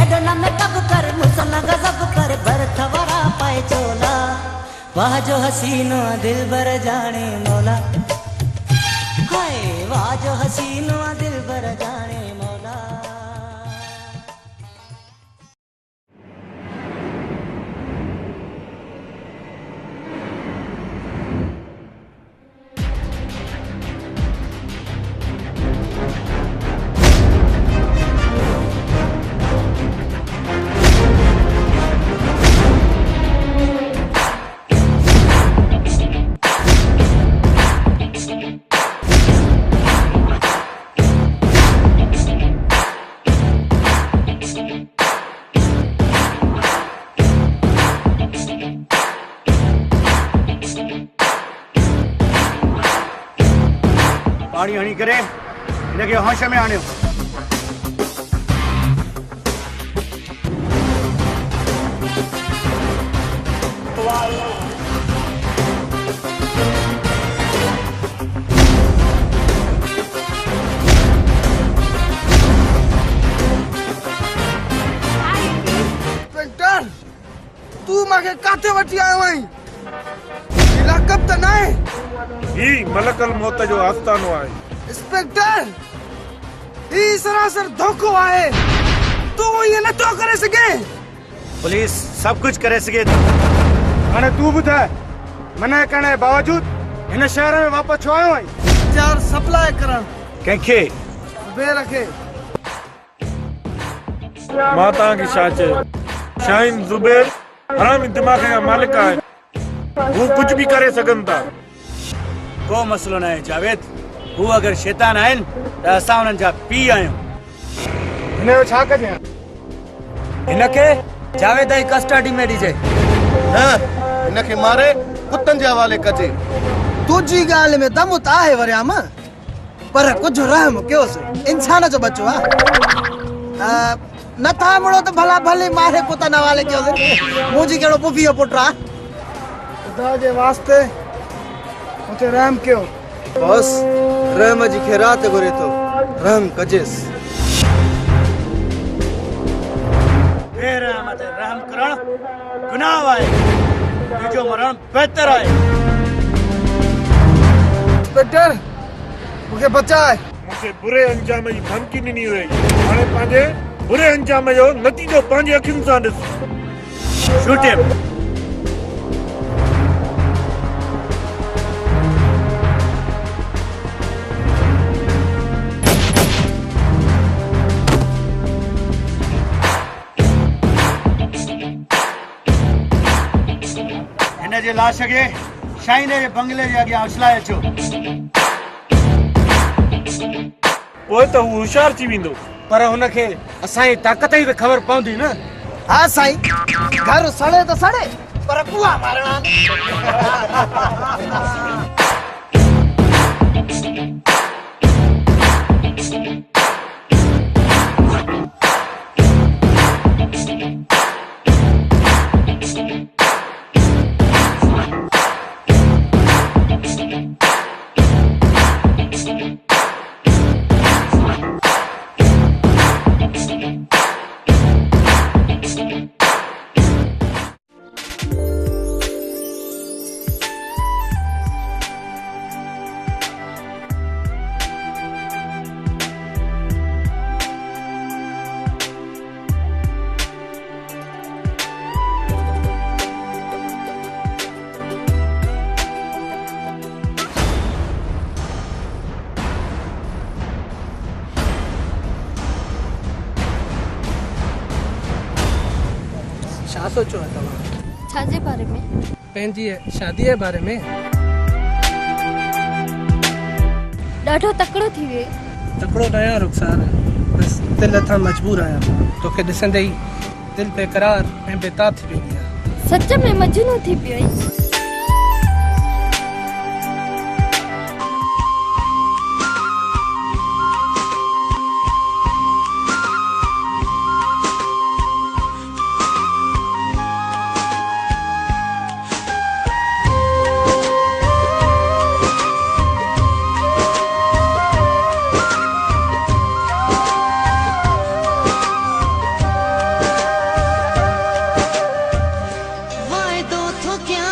एॾो न में कब कर मुसन गज़ब कर भरत वरा पाए चोला वाह जो हसीनो दिल भर जाने मौला, हाय वाह जो हसीनो दिल भर जाने मौला। पानी हणी करे इनके होश में आणियो। इंस्पेक्टर तू माके काथे वठी आयो आई? इलाकब त नाहे। ही मलकल मौत जो आस्तानो आहे। इंस्पेक्टर ही सरासर धोखो आहे। तू ये न तो करे सके। पुलिस सब कुछ करे सके हाणे तू बुधा मना करने बावजूद इन शहर में वापस छो आयो आई? चार सप्लाई करण कंखे बे रखे। मां तव्हांखे छा चयो? शाहीन ज़ुबैर हरामी दिमाग़ जा मालिक आहे। वो कुछ भी करे सकन था। को मसलो न है जावेद, वो अगर शैतान आहिनि त असां उन्हनि जा पी आहियूं। हिनजो छा कजे? हिनखे जावेद जी कस्टडी में ॾिजे। न हिनखे मारे कुतनि जे हवाले कजे। तुझी ॻाल्हि में दम त आहे वरियाम, पर कुझु रहम कयोसि। इंसान जो बच्चो आहे। नथा मुड़ो त भला भले मारे कुतनि हवाले कयोसि। मुंहिंजी कहिड़ो पुफी जो पुटु आहे। खुदा जे वास्ते उते रहम कयो। बस रहम जी खैरात घुरे थो, रहम कजेसि। बेरहम ते रहम करण गुनाह आहे। तुंहिंजो मरण बहितर आहे। इंस्पेक्टर मूंखे बचाए। मूंखे बुरे अंजाम जी धमकी ॾिनी हुई। हाणे पंहिंजे बुरे अंजाम जो नतीजो पंहिंजी अखियुनि सां ॾिस। Shoot him. हिन जे लाश खे शाहीन जे बंगले जे अॻियां उछलाए अचो। पोइ त हू होशियार थी वेंदो। पर हुनखे असांजी ताक़त जी त ख़बर पवंदी न। हाँ साईं, घर सड़े तो सड़े पर कुआ मारना। छा सोचो आहे तव्हां? छा जे बारे में? पंहिंजी शादी जे बारे में। ॾाढो तकड़ो थी वियो। तकड़ो न आहियां रुखसार, बस दिलि अथां मजबूर आहियां। तोखे ॾिसंदे ई दिलि बेकरार ऐं बेताब थी वेंदी आहे। सच में मजनू थी पियो आहीं। वायदो थो क्या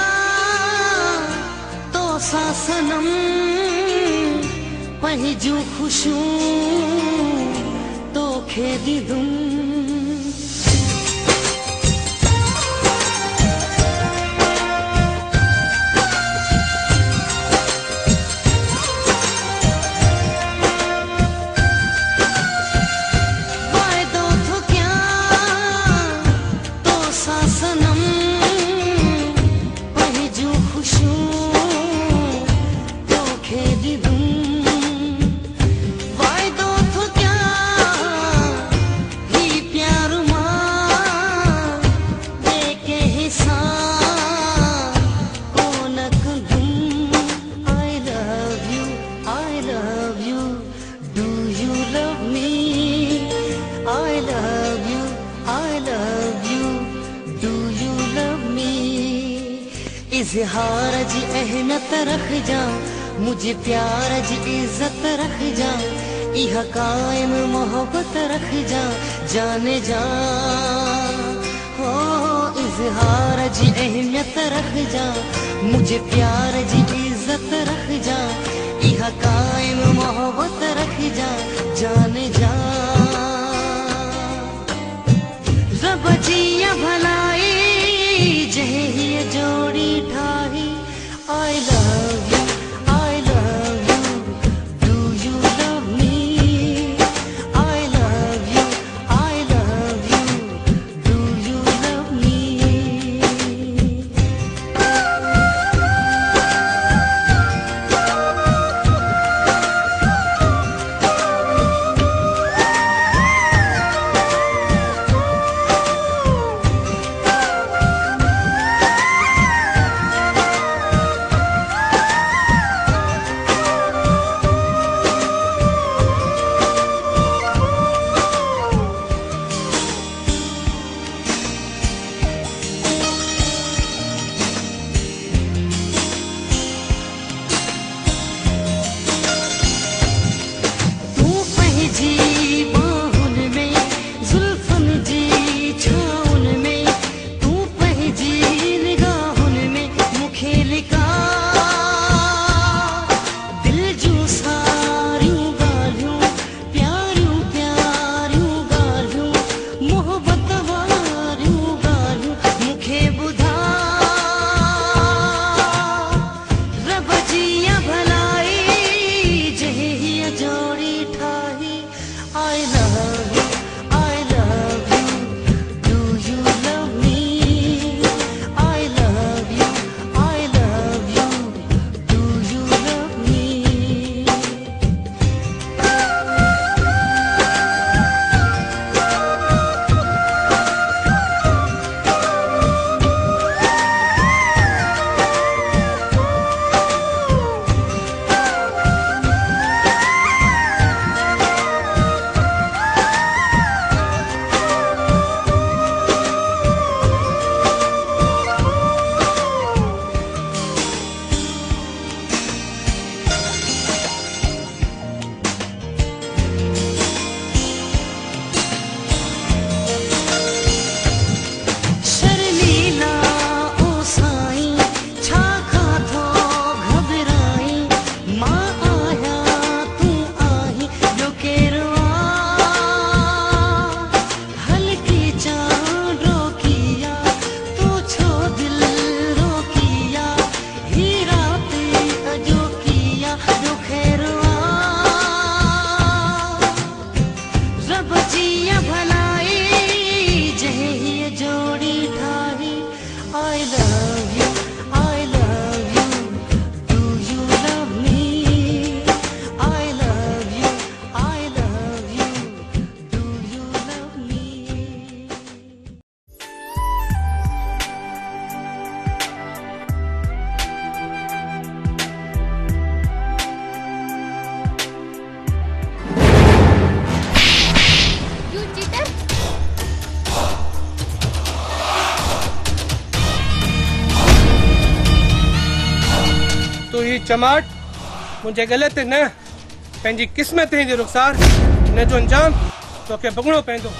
सा सनम पंहिंजूं ख़ुशियूं तोखे ॾींदुमि इज़हार जी अहमियत रख जा मुझे प्यार जी इज्जत रख जा इहा कायम मोहब्बत रख जा जाने जा हो इज़हार जी अहमियत रख जा मुझे प्यार जी इज्जत रख जा इहा कायम मोहब्बत रख जा जाने जा रब जी भलाई जही जोड़ी ठाही I love you, I love you. Do you love me? I love you, I love you. Do you love me? चमाट मुझे गलत न पंहिंजी क़िस्मत जो रुख़सार न जो अंजाम तोखे भुगणो पवंदो।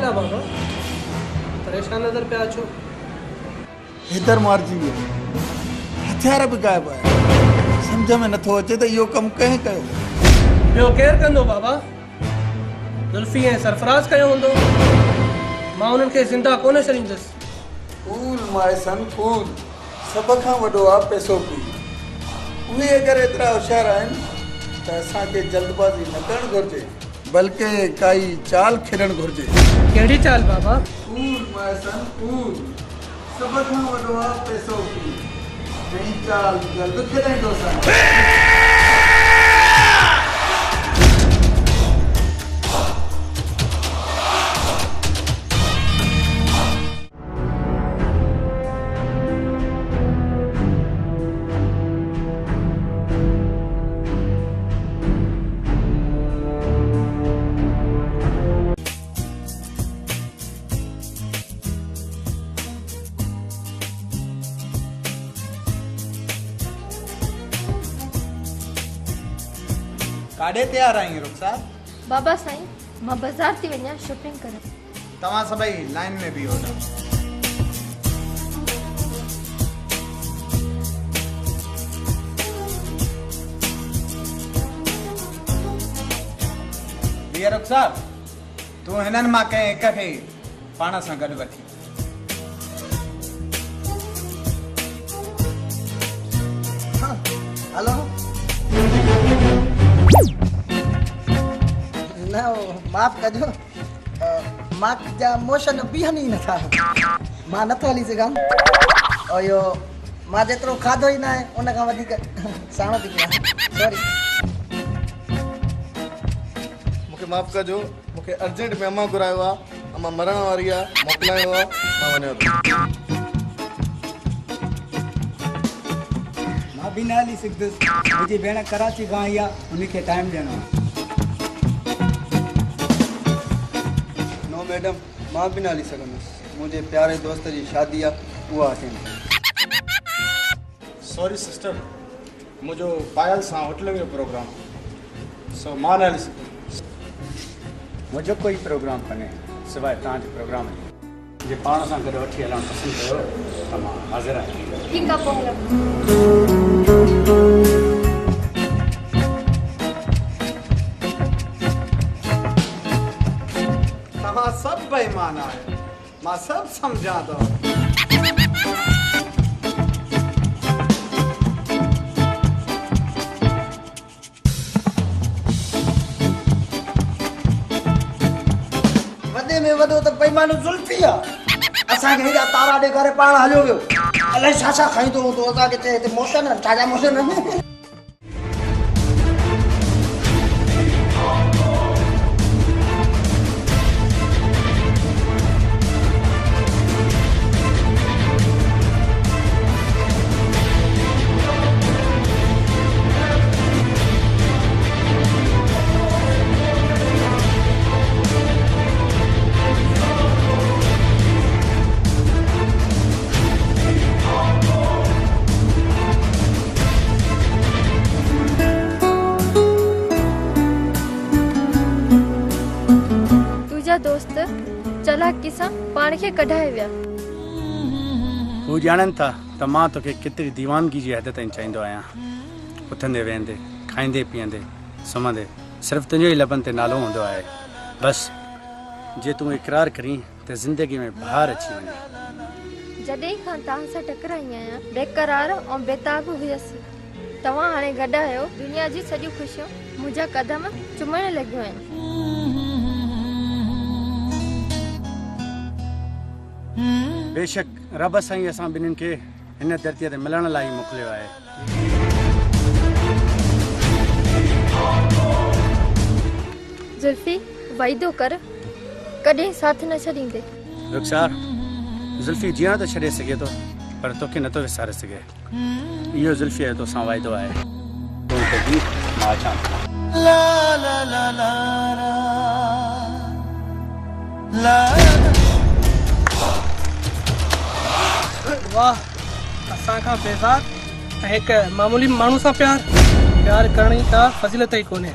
था बाबा? परेशान नजर पे अचो। इधर मारजी वियो, हथियार बि गायब आया। समझ में नथो अचे त इहो कमु कंहिं कयो। ॿियो केरु कंदो बाबा? जुल्फी ऐं सरफराज़ कयो हूंदो। मां उन्हनि खे ज़िंदा कोन छॾींदुसि। Cool my son cool. सभ खां वॾो आहे पैसो पी। उहे अगरि एतिरा होशियार आहिनि त असांखे जल्दबाज़ी न करणु घुरिजे, बल्कि काई चाल खेॾणु घुरिजे। कहिड़ी चाल बाबा? Cool my son cool. सभ खां वॾो आहे पैसो पी। नई चाल जल्द खेॾाईंदोसीं। काॾे तयार आहीं रुखसार? बाबा साईं, मां बाज़ार थी वञा शॉपिंग करण। तव्हां सभई लाइन में बीहो। बीह रुखसार, तूं हिननि मां कंहिं हिक खे पाण सां गॾु वठी। हेलो न माफ़ कजो, मां जा मोशन बीहनि ई नथा। मां नथो हली सघां। और इहो मां जेतिरो खाधो ई न आहे उन खां वधीक साणो थी कयां। सॉरी। मूंखे माफ़ कजो, मूंखे अर्जेंट में अम्मा घुरायो आहे। अम्मा मरण वारी आहे, मोकिलाइणो आहे, मां वञां थो। मां बि न हली सघंदुसि। मुंहिंजी भेण कराची खां आई आहे, उनखे टाइम ॾियणो आहे। नो मैडम, मां बि न हली सघंदुसि। मुंहिंजे प्यारे दोस्त जी शादी आहे, उहा अटेंड कयो। सॉरी सिस्टर, मुंहिंजो पायल सां होटल जो प्रोग्राम, सो मां न हली सघंदुसि। मुंहिंजो कोई प्रोग्राम कोन्हे सवाइ तव्हांजे प्रोग्राम जे पाण सां गॾु वठी हलणु पसंदि कयो त मां हाज़िर आहियां। ठीकु आहे, पोइ हलूं। तव्हां सभु बेईमान आहियो, मां सभु सम्झां थो। वॾे में वॾो त बेईमान ज़ुल्फी आहे। असांखे हेॾा तारा ॾेखारे पाण हलियो वियो। अलाए छा छा खाईंदो हूंदो। असांखे चए हिते मोशन छा मोशन। दोस्त चालाकी सां पाण खे कढाए विया। हू ॼाणनि था त मां तोखे केतिरी दीवानगी जी हद ताईं चाहींदो आहियां। उथंदे वेहंदे, खाईंदे पीअंदे, सुम्हंदे सिर्फ़ु तुंहिंजो ई लबनि ते नालो हूंदो आहे। बसि जे तूं इक़रार करीं त ज़िंदगी में बहार अची वञे। जॾहिं खां तव्हां सां टकराई आहियां बेक़रार ऐं बेताब हुयसि। तव्हां हाणे गॾु आहियो, दुनिया जी सॼियूं ख़ुशियूं मुंहिंजा कदम चुमण लॻियूं आहिनि। बेशक रब साईं असां ॿिन्हिनि खे हिन धरतीअ ते मिलण लाइ मोकिलियो आहे। जुल्फी, वाइदो कर कॾहिं साथ न छॾींदे। रुखसार, जुल्फी जीअण त छॾे सघे थो पर तोखे नथो विसारे सघे। इहो जुल्फी जो तोसां वाइदो आहे। तूं हिते बीह, मां अचां थो। ला ला ला ला ला वाह, असांखां बेज़ार ऐं हिकु मामूली माण्हू सां प्यार करण जी का फज़ीलत ई कोन्हे।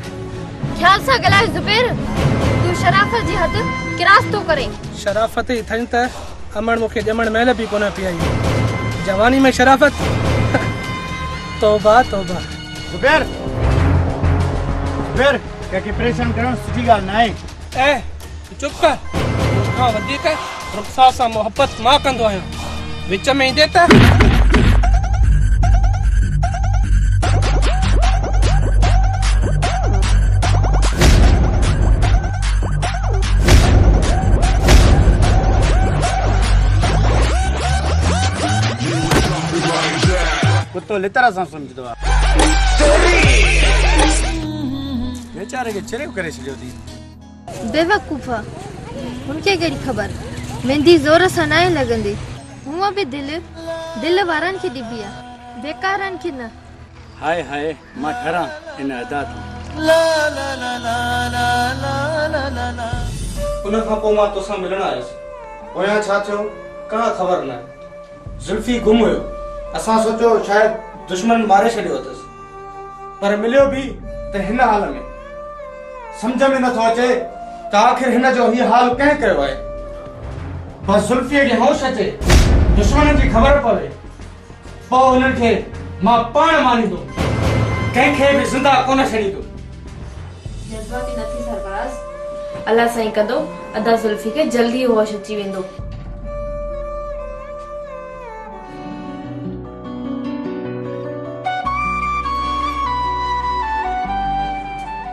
ख़्याल सां ॻाल्हाए ज़ुबैर, तूं शराफ़त जी हद किरास तो करे। शराफत ही थन त अमन मुखे जमण महल भी कोन पियाई। जवानी में शराफत तौबा तौबा। जुबैर जुबैर क्या परेशान करण सुठी गाल ना है। ए चुप कर। तोखां वधीक रुखसार सां मोहब्बत मां कंदो आहियां। विच में ईंदे त कुत्तो लितरा सां समझदो आहे। बेचारे के चरियो करे छॾियो थी। बेवकूफ़ा उनके कहिड़ी ख़बर। मेहंदी ज़ोर सां नाहे लॻंदी। हूअं बि दिल वारनि खे ॾिबी आहे, बेकारनि खे न। हाय हाय मां ठहरां इन अदा तूं। उन खां पोइ मां तोसां मिलण आयुसि। पोयां छा थियो का ख़बर न। जुल्फी गुम हुयो। असां सोचो शायद दुश्मन मारे छॾियो अथसि, पर मिलियो बि त हिन हाल में। समझ में नथो अचे त आख़िर हिन जो हीउ हाल कंहिं कयो आहे। बस जुल्फीअ खे होश अचे, दुश्मन जी ख़बर पवे, पोइ उन्हनि खे मां पाण मारींदुमि, कंहिंखे बि ज़िंदा कोन छॾींदुमि। जज़्बाती न थी सरफराज़। अल्लाह साईं कंदो अदा जुल्फी खे जल्दी होश अची वेंदो।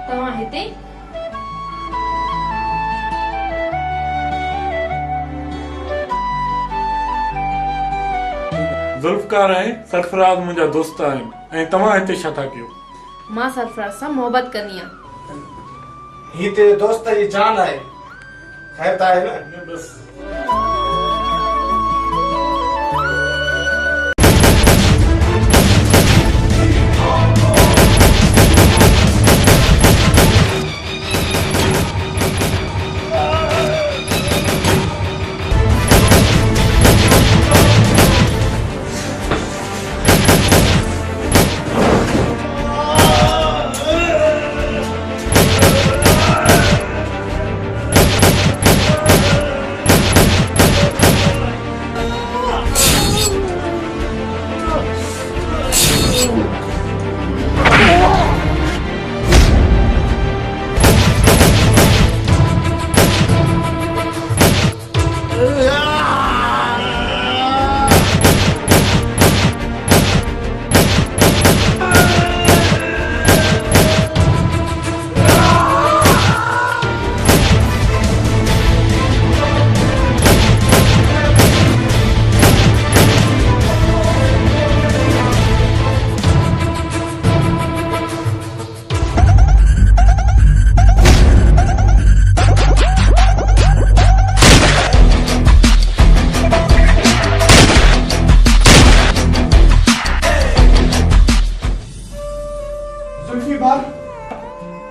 तव्हां हिते? जुल्फकार ऐं सरफराज मुंहिंजा दोस्त आहिनि ऐं तव्हां हिते छा था कयो? मां सरफराज सां मोहबत कंदी आहियां। ही तेरे दोस्त जी जान आहे। खैर त आहे न? बस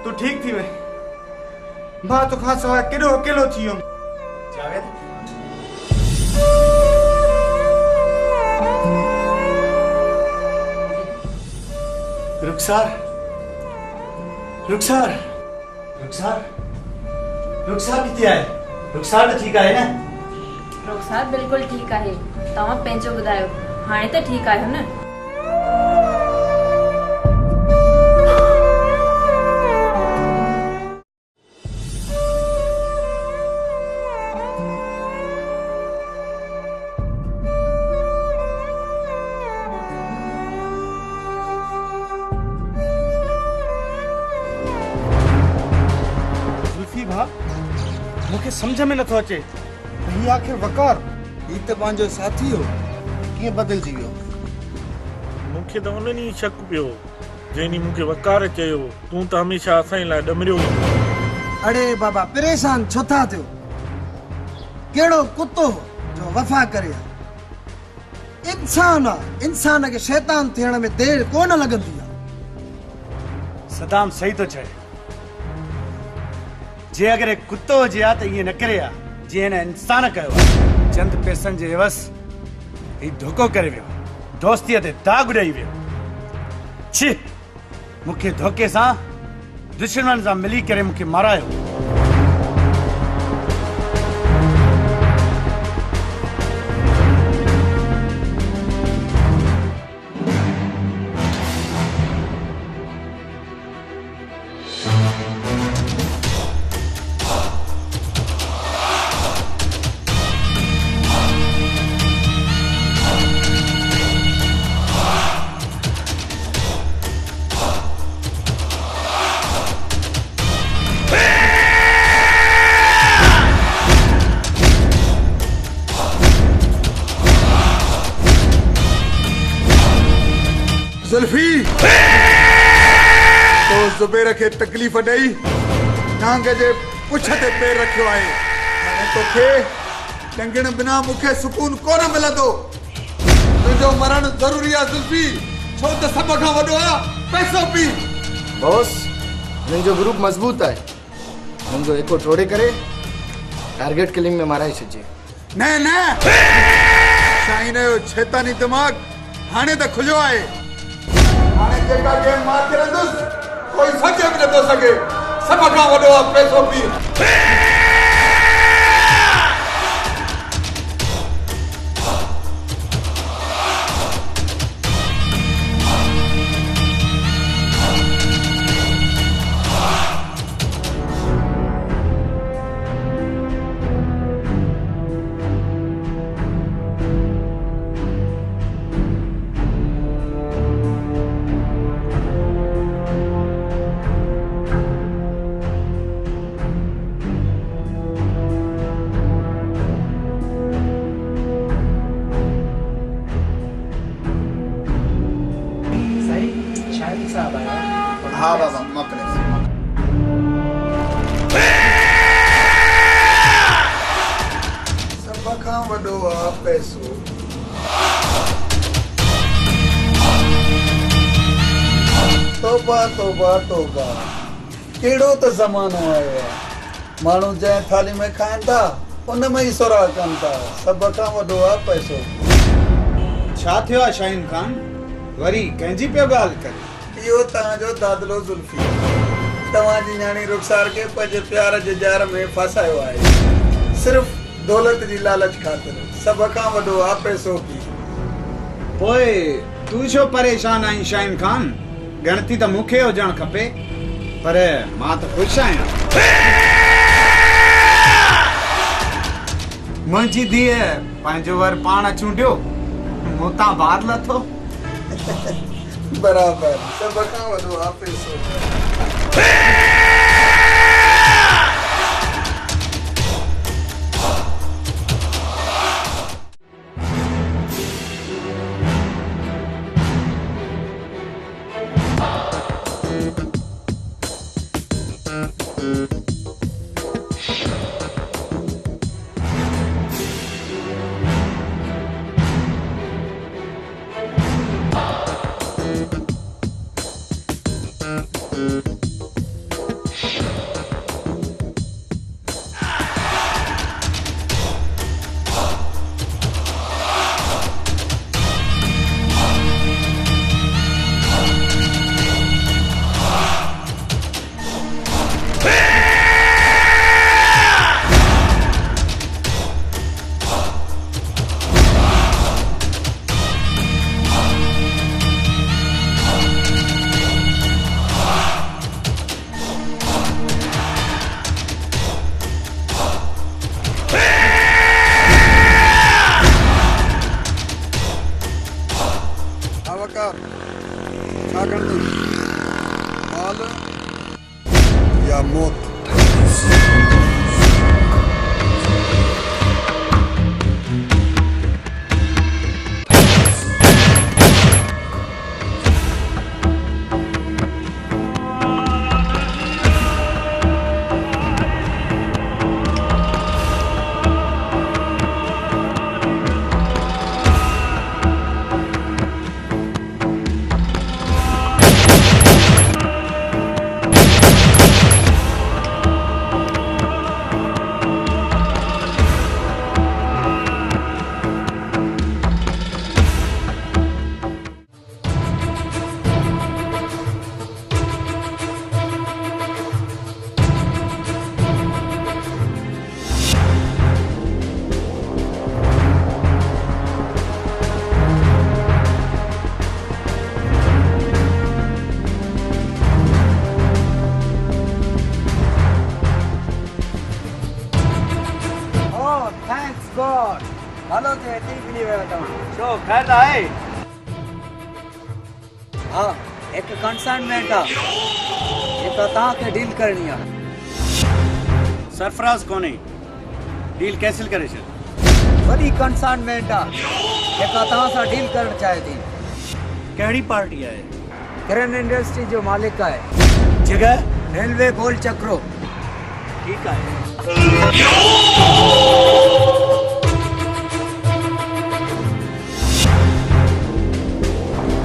तू ठीक थी वे। मां तो खां सवाइ केॾो अकेलो थी वियुमि। जावेद रुखसार रुखसार रुखसार रुखसार किथे आहे? रुखसार त ठीकु आहे न? रुखसार बिल्कुलु ठीकु आहे। तव्हां पंहिंजो ॿुधायो, हाणे त ठीकु आहियो न? मूंखे सम्झ में नथो अचे ही आखिर वकार ही त पंहिंजो साथी हो, कीअं बदिलजी वियो? मूंखे त उन ॾींहुं शक पियो जंहिं ॾींहुं मूंखे वकार चयो तूं त हमेशह असां लाइ ॾमरियो। अरे बाबा परेशान छो था थियो? कहिड़ो कुतो जो वफ़ा करे? इंसान खे शैतान थियण में देर कोन लॻंदी आहे। सदाम सही तो चए। जे अगर एक कुत्तो हुजे हा त ईअं न करे हा जीअं हिन इंसान कयो आहे। चंद पैसनि जे एवस ही धोखो करे वियो, दोस्तीअ ते दाग उॾाई वियो। छी, मूंखे धोखे सां दुश्मन सां मिली करे मूंखे मारायो। जुल्फी तो ज़ुबैर खे तकलीफ़ ॾेई नांग जे पुछ ते पैर रखियो आहे। हाणे तोखे ॾंगण बिना मूंखे सुकून कोन मिलंदो। तुंहिंजो मरण ज़रूरी आहे जुल्फी, छो त सभ खां वॾो आहे पैसो पी। बॉस मुंहिंजो ग्रुप मज़बूत आहे, मुंहिंजो एको टोड़े करे टारगेट किलिंग में माराए छॾिजे। न न शाहीन जो शैतानी दिमाग़ हाणे त खुलियो आहे। हाणे जेका गेम मां खेलंदुसि कोई सचे बि नथो सघे। सभ खां वॾो आहे पैसो पी। हाँ बाबा मोकिले। सभ खां वॾो आहे पैसो। तौबा तौबा तौबा, कहिड़ो त ज़मानो आयो आहे। माण्हू जंहिं थाली में खाइनि था उन में ई सुराह कनि था। सभ खां वॾो आहे पैसो। छा थियो आहे शाहीन खान, वरी कंहिंजी पियो ॻाल्हि करे? इहो तव्हांजो दादलो जुल्फी तव्हांजी न्याणी रुखसार खे पंहिंजे प्यार जे जार में फसायो आहे, सिर्फ़ दौलत जी लालच ख़ातिर। सभ खां वॾो आहे पैसो पी। पोइ तूं छो परेशान आहीं शाहीन खान? गणती त मूंखे हुजणु खपे, पर मां त ख़ुशि आहियां। मुंहिंजी धीअ पंहिंजो वर पाण चूंडियो, मूं तां बार लथो। बराबर, सभ खां वॾो आहे पैसो। या मौत। हेलो थे ठीक नहीं हुआ तुम शो खैर आए। हाँ एक कंसाइनमेंट है एक ता के डील करनी है। सरफराज कोने डील कैंसिल करे छे। बड़ी कंसाइनमेंट है एक ता सा डील करना चाहे थी। कहिड़ी पार्टी आहे? किरण इंडस्ट्री जो मालिक आहे। जगह रेलवे गोल चक्रो। ठीक आहे।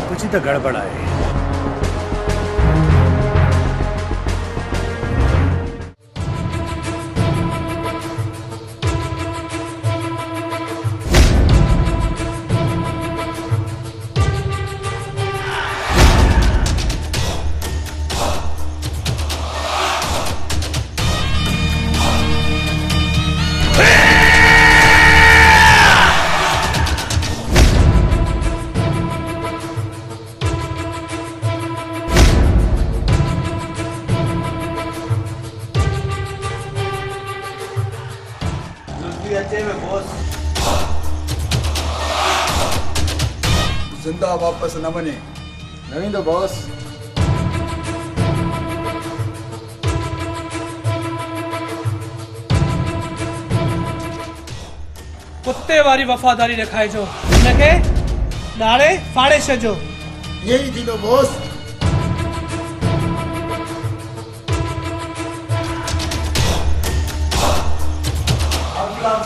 कुछ तो गड़बड़ आहे। जिंदा वापस न वञे। न ईंदो बॉस। कुत्ते वारी वफ़ादारी रखाइजो, हुनखे ॾाड़े फाड़े छॾिजो। यही थींदो बॉस।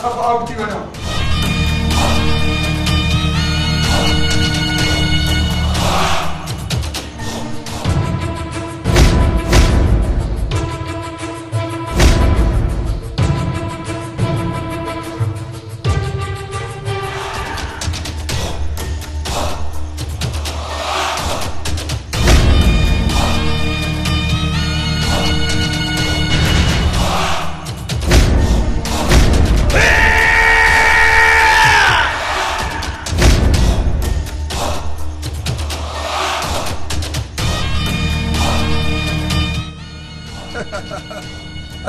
सब आउट थी वञो।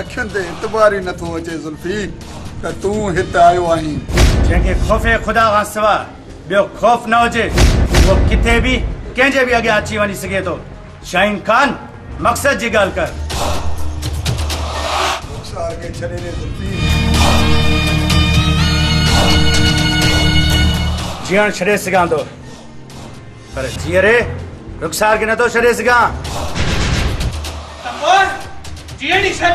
अखियुनि ते इतबार ई नथो अचे जुल्फी त तूं हिते आयो आहीं। जंहिंखे ख़ौफ़े ख़ुदा खां सवाइ ॿियो ख़ौफ़ न हुजे उहो किथे बि कंहिंजे बि अॻियां अची वञी सघे थो। शाहीन खान, मक़सद जी ॻाल्हि कर। रुख़सार खे छॾे ॾे जुल्फी। जीअण छॾे सघां थो, पर जीअरे रुख़सार खे नथो छॾे सघां। जीअण ई छॾ।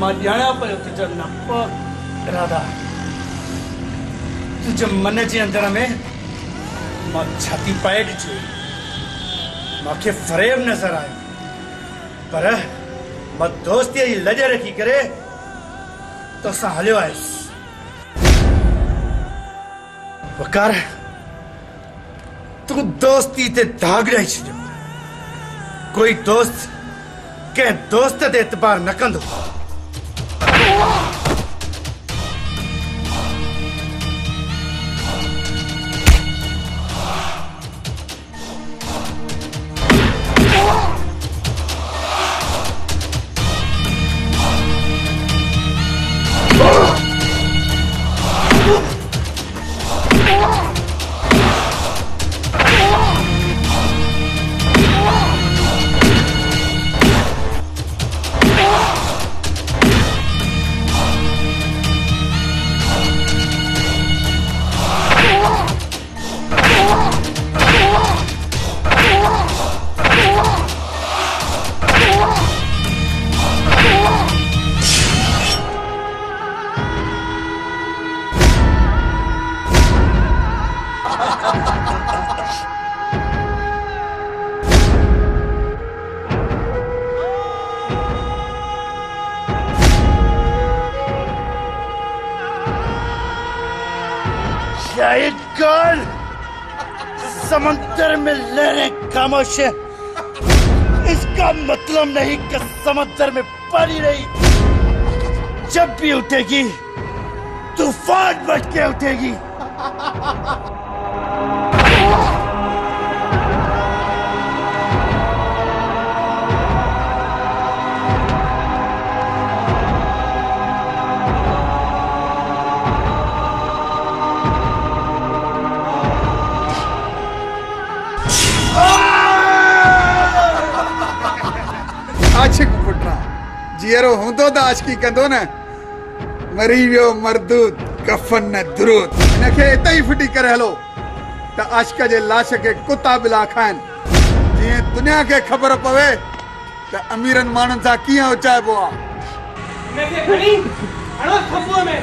मां ॼाणा पियो तुंहिंजा नप इरादा। तुंहिंजे मन जे अंदर में मां छाती पाए ॾिठी। मूंखे फ़रेब नज़र आयो, पर मां दोस्तीअ जी लॼ रखी करे तोसां हलियो आयुसि। वकार, तूं दोस्ती ते दाग ॾेई छॾियो। कोई दोस्त कंहिं दोस्त ते एतबार न कंदो। शायद कल समंदर में लहरें खामोश है, इसका मतलब मतलब नहीं कि समंदर में पानी नहीं, जब भी उठेगी तूफान बन के उठेगी। आशिक पुटरा जीरो हूंदो त आशिकी कंदो न, मरी वियो मरदूद कफन न दुरूद। इनखे इते ई फिटी करे हलो त आशिक जे लाश खे कुता बिला खाइनि, जीअं दुनिया खे ख़बर पवे त अमीरनि माण्हुनि सां कीअं उचाइबो आहे। इनखे खणी हणो थप्पूअ में।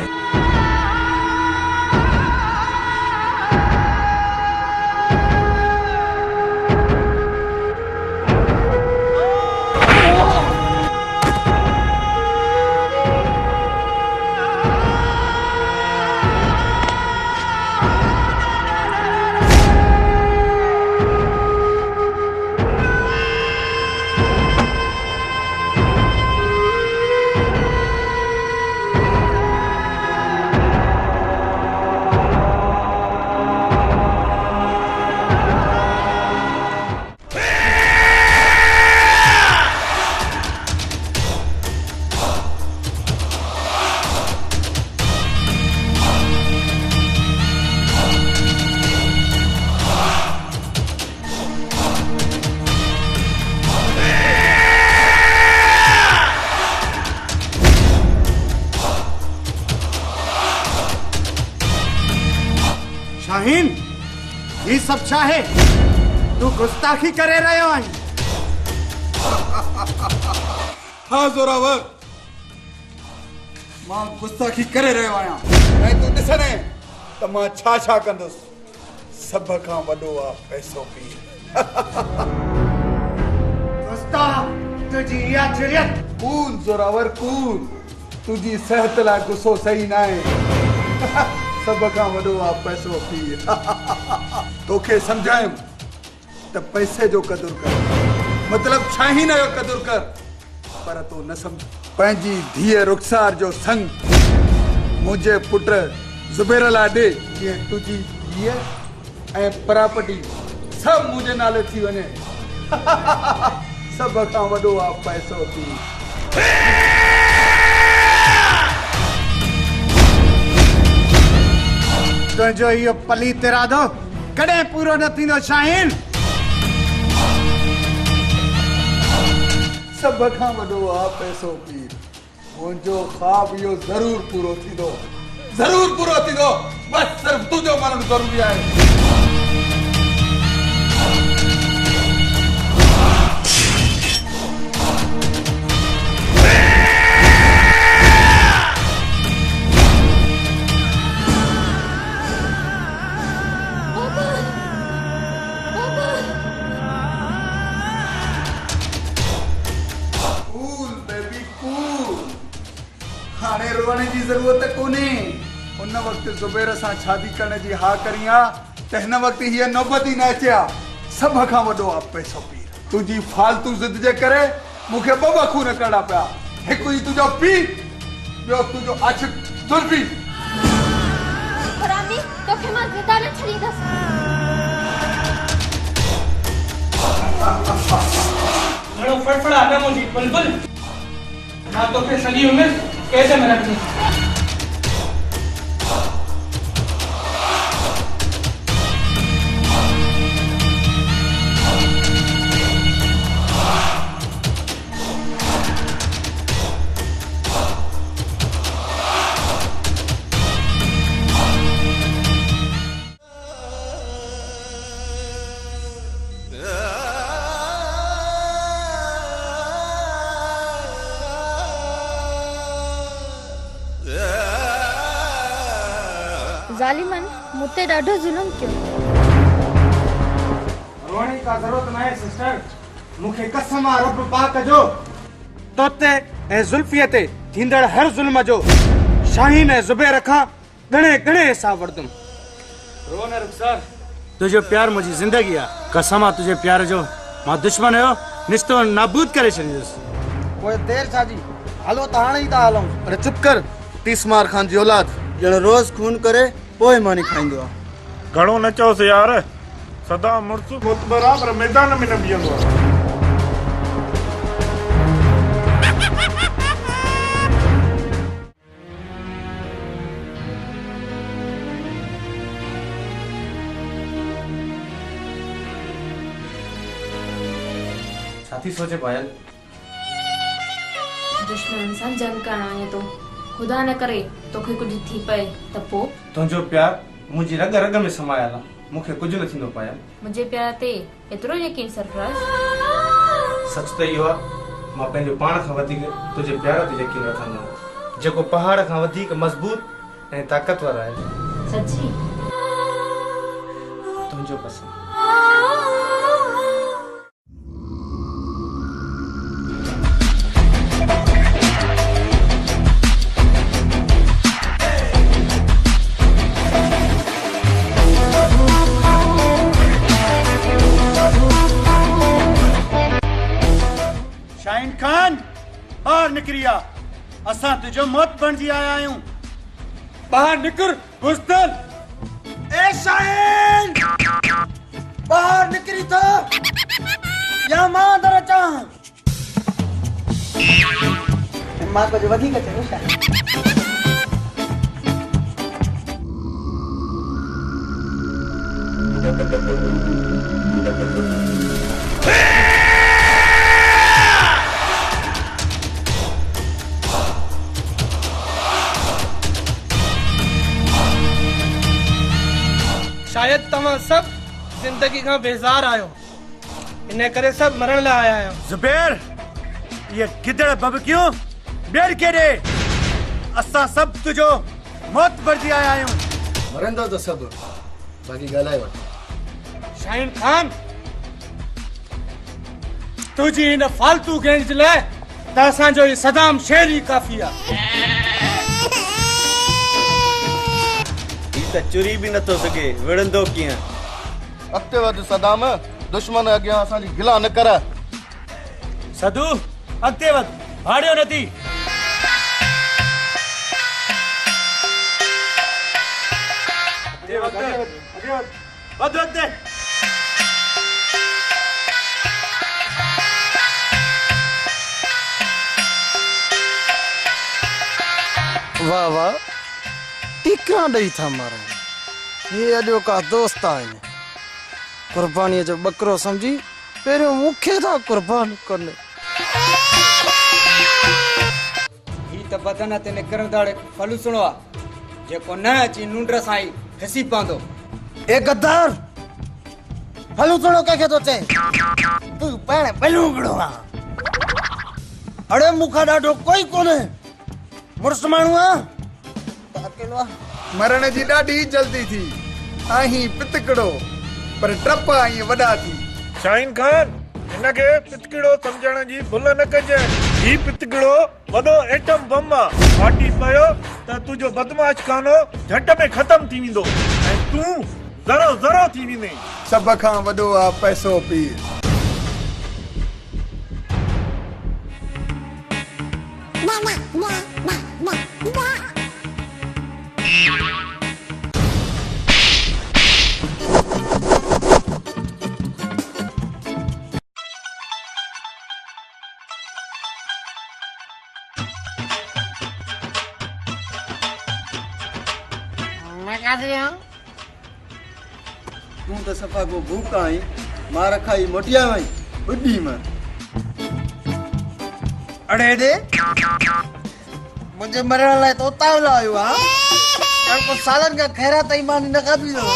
शाहीन, ये सब चाहे तू गुस्ताखी करे रहियो आहीं। हाँ ज़ोरावर, मां गुस्ताखी करे रहियो आहियां। ऐं तूं ॾिसणे त मां छा छा कंदुसि। सभ खां वॾो आहे पैसो पी। गुस्ताख, तुझी इहा जुरियत। कूल ज़ोरावर कूल, तुझी सेहत लाइ गुस्सो सही न आहे। सभ खां वॾो आहे पैसो पी। तोखे सम्झायुमि त पैसे जो क़दुरु कर, मतलब शाहीन जो क़दुरु कर, पर तो न सम्झ। पंहिंजी धीअ रुखसार जो संग मुंहिंजे पुट ज़ुबैर लाइ ॾे, जीअं तुंहिंजी धीअ ऐं प्रॉपर्टी सभु मुंहिंजे नाले थी वञे। सभ खां वॾो आहे पैसो पी। तुंहिंजो इहो पलीत इरादो कॾहिं पूरो न थींदो शाहीन। सभ खां वॾो आहे पैसो पी। मुंहिंजो ख़्वाब इहो ज़रूर पूरो थींदो, ज़रूर पूरो थींदो। बस सिर्फ़ तुंहिंजो मञणु ज़रूरी आहे। हाणे रोअण जी ज़रूरत कोन्हे। उन वक़्तु ज़ुबैर सां शादी करण जी हा करी आहे त हिन वक़्तु हीअ नौबत ई न अचे हा। सभ खां वॾो आहे पैसो पी। तुंहिंजी फालतू ज़िद जे करे मूंखे ॿ खून करणा पिया। हिकु ई तुंहिंजो पी, ॿियो तुंहिंजो आशिक ज़ुल्फी। हरामी, तोखे मां ज़िंदा न छॾींदसि। घणो फड़फड़ा न मुंहिंजी बुलबुल, मां तोखे सॼी उमिरि कैद में रखी। ज़ालिमन मुझे ॾाढो जुल्म कयो। रोने का जरूरत न है सिस्टर। मुखे कसम आहे रब पाक जो, तोते ऐं ज़ुल्फीअ ते थींदड़ हर ज़ुल्म जो शाहीन ऐं ज़ुबैर खां घणे घणे हिसाब वठंदुमि। रो न रुखसार, तुंहिंजो प्यार मुंहिंजी ज़िंदगी आहे। कसम आहे तुंहिंजे प्यार जो। मां दुश्मन हुयो निश्तो नाबूद करे छॾींदुसि। कोई देर छा जी, हलो त हाणे ई था हलूं। अरे चुप कर, तीसमार खान जी औलाद ॼण रोज़ खून करे पोइ मानी खाईंदो आहे। घणो न चओसि यार, सदा मुड़ुस मुतबरा पर मैदान में न बीहंदो आहे। छाती सोचे पायल? दुश्मन सां जंग करण वञे थो, ख़ुदा न करे तोखे कुझु थी पए त पोइ? तुंहिंजो प्यार मुंहिंजी रग रग में समायल आहे, मूंखे कुझु न थींदो पायल। मुंहिंजे प्यार ते एतिरो यकीन सरफराज? सच त इहो आहे, मां पंहिंजो पाण खां वधीक तुंहिंजे प्यार ते यकीन रखंदो आहियां, जेको पहाड़ खां वधीक मज़बूत ऐं ताक़तवर आहे। सची? तुंहिंजो कसम। शाहीन खान बाहर निकरिया, असां तुझो मौत बणजी आया आहियूं। बाहर निकर बुज़दिल। ए शाहीन, बाहर निकरी था या मां अंदर अचां? मां कुछ वधीक चयो शाहीन। शायद तव्हां सब जिंदगी खां बेज़ार आयो, इन करे सब मरण लाइ आया आहियो। ज़ुबैर, ये गिदड़ बबकियूं ॿेड़ केॾे? असां सब तुझो मौत बणजी आया आहियूं। मरंदा त सब, बाक़ी ॻाल्हाए वठ। शाहीन खान, तुझी इन फालतू गैंग जे लाइ त असांजो ही सदाम शेर ही काफ़ी आहे। त चुरी भी न तो सके, विड़ंदो कीअं? अॻिते वध सदाम, दुश्मन अॻियां असांजी गिला न कर। सदू अॻिते वध, भाड़ियो न थी। वध अॻिते। वाह वाह, टीकरा ॾेई था मारनि। ये अॼो का दोस्त आहिनि, कुर्बानीअ जो बकरो समझी पहिरियों मूंखे था कुर्बान कनि। ही त बदन ते निकिरंदड़ फलूसणो आहे, जेको न अची नूंड सां ई फिसी पवंदो। ए गद्दार, फलूसणो कंहिंखे थो चए? तूं पाण बलूगड़ो आहे। अड़े मूंखां ॾाढो कोई कोन्हे, मुड़ुस माण्हू आहे त अकेलो आहे। मरण जी ॾाढी जल्दी थी, आहीं पितकड़ो पर ट्रप आहीं वॾा थी। शाहीन खान, इनखे पितकड़ो समझण जी भुल न कजे। ही पितकड़ो वॾो एटम बम आहे, फाटी पियो त तुंहिंजो बदमाश खानो झट में ख़तम थी वेंदो ऐं तूं ज़रो ज़रो थी वेंदे। सभ खां वॾो आहे पैसो पीर। तूं त सफ़ा को भूखा आहीं, मार खाई मोटिया वई बुढ़ी में। अड़े दे, मुझे मरण लाइ तो उतावला आयो आहे। को सालन का खैरात ईमान न खाधी हो।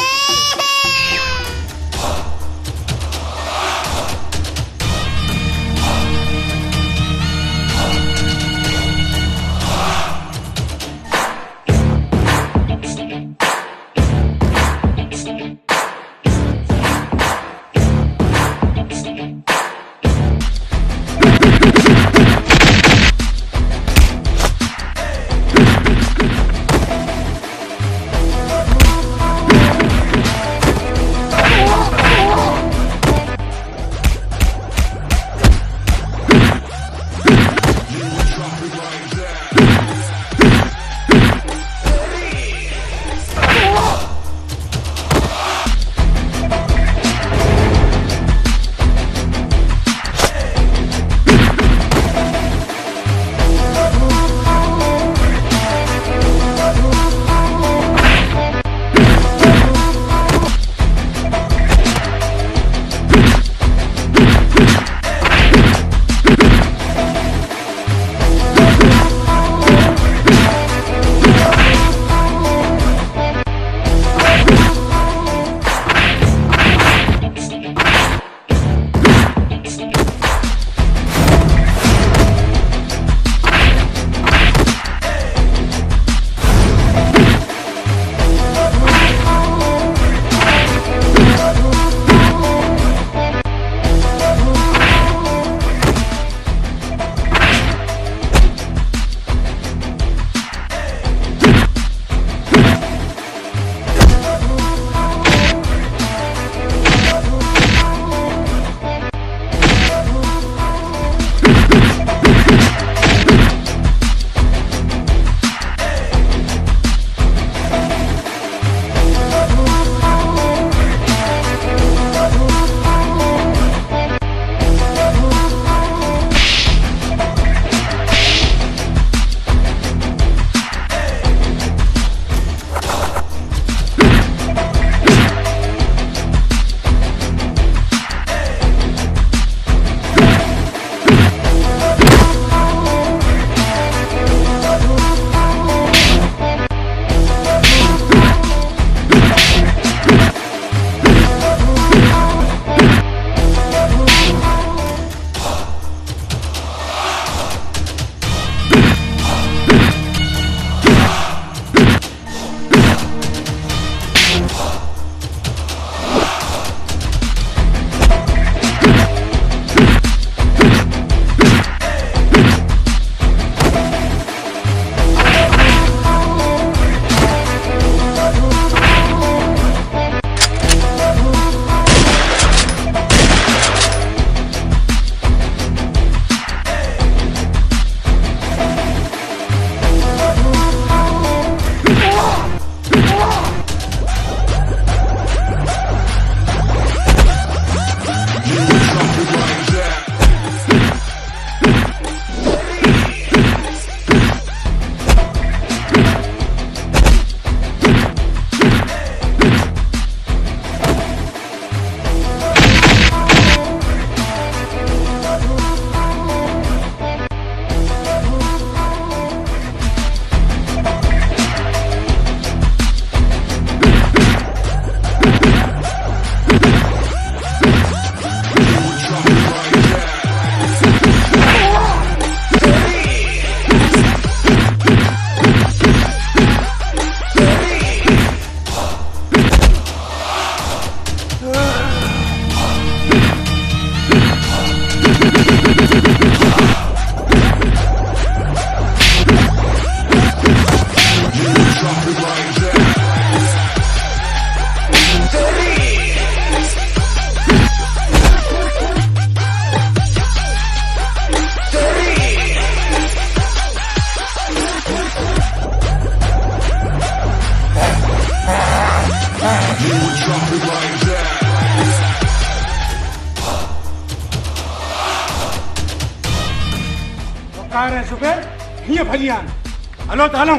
हीअं भली आहिनि हलो त हलूं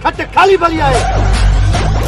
खट खाली भली आहे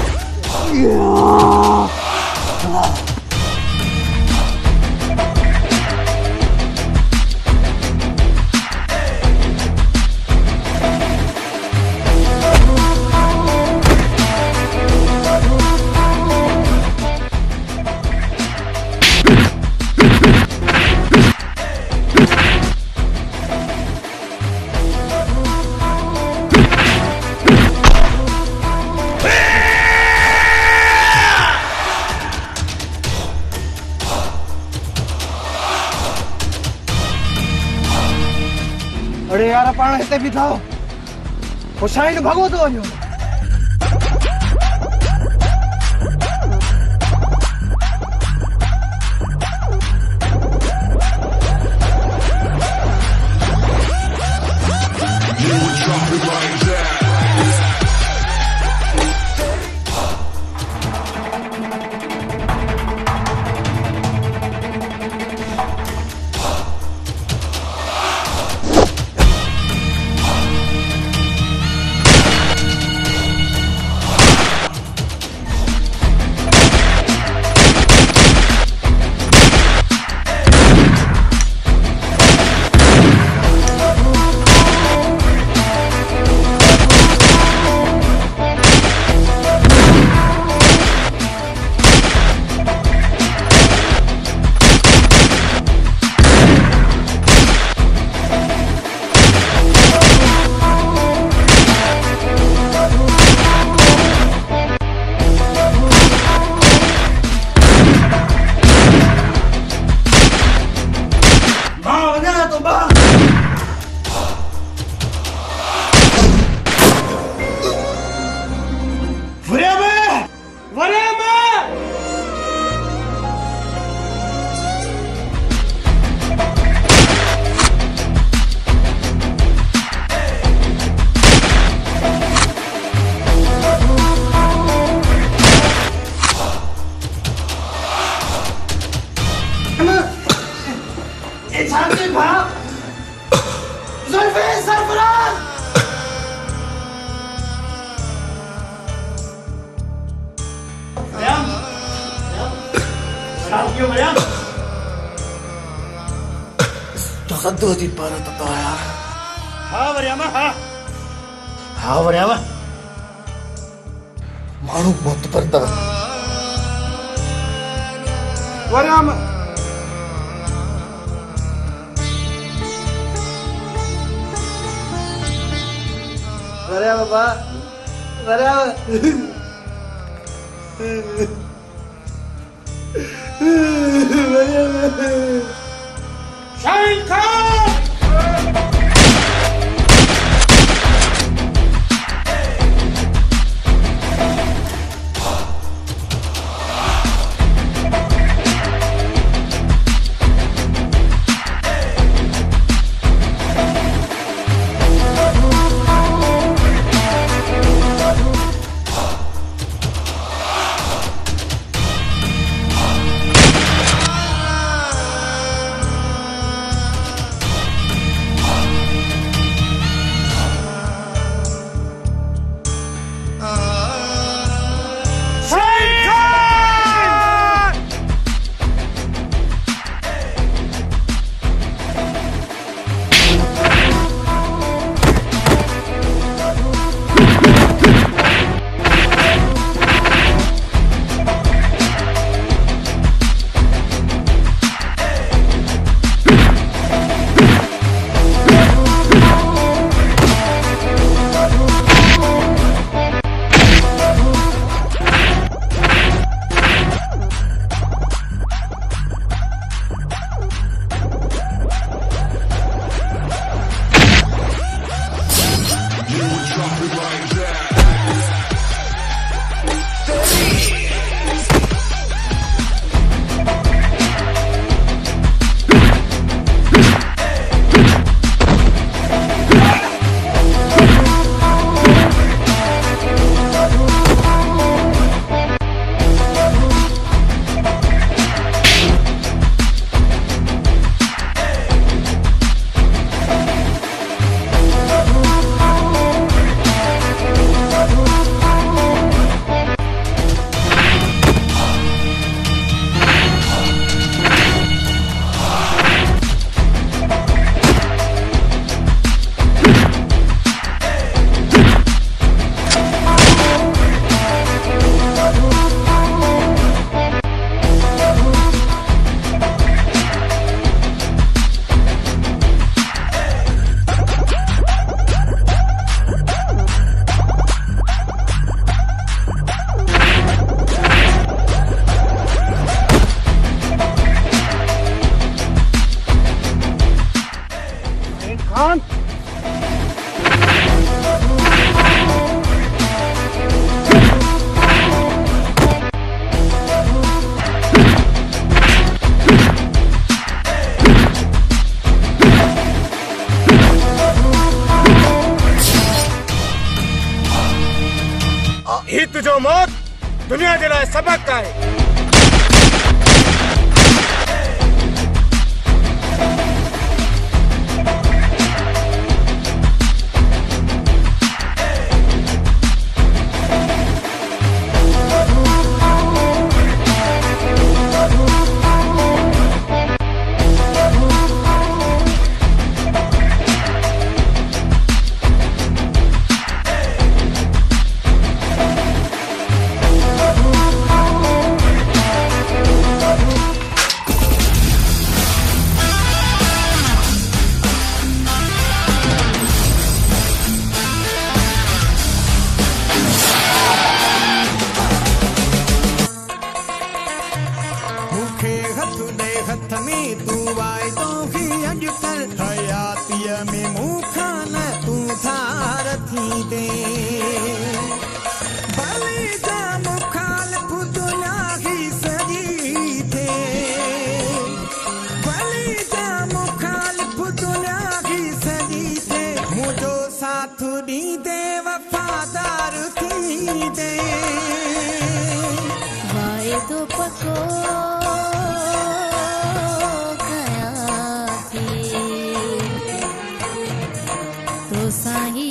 अरे यार पाण हिते बीठा हुसैन भगो तो वञो सदो जी पर तो आया हाँ वरियामा हाँ वरियामा मानू बहुत परता वरियामा वरियामा बा वरियामा शाहिद खान मान ही तुझो मौत दुनिया जे लाइ सबक आहे। मूंखे हथ ॾे हथ में तूं वाइदो ही अॼुकल्ह हयातीअ में मूंखां न तूं धार थी ॾे भले जा मुखालिफ़ दुनिया ही सॼी थे भले जा मुखालिफ़ दुनिया ही सॼी थे मुंहिंजो साथ ॾींदे वफ़ादार थी ॾे वाइदो पको कयां थी तो साईं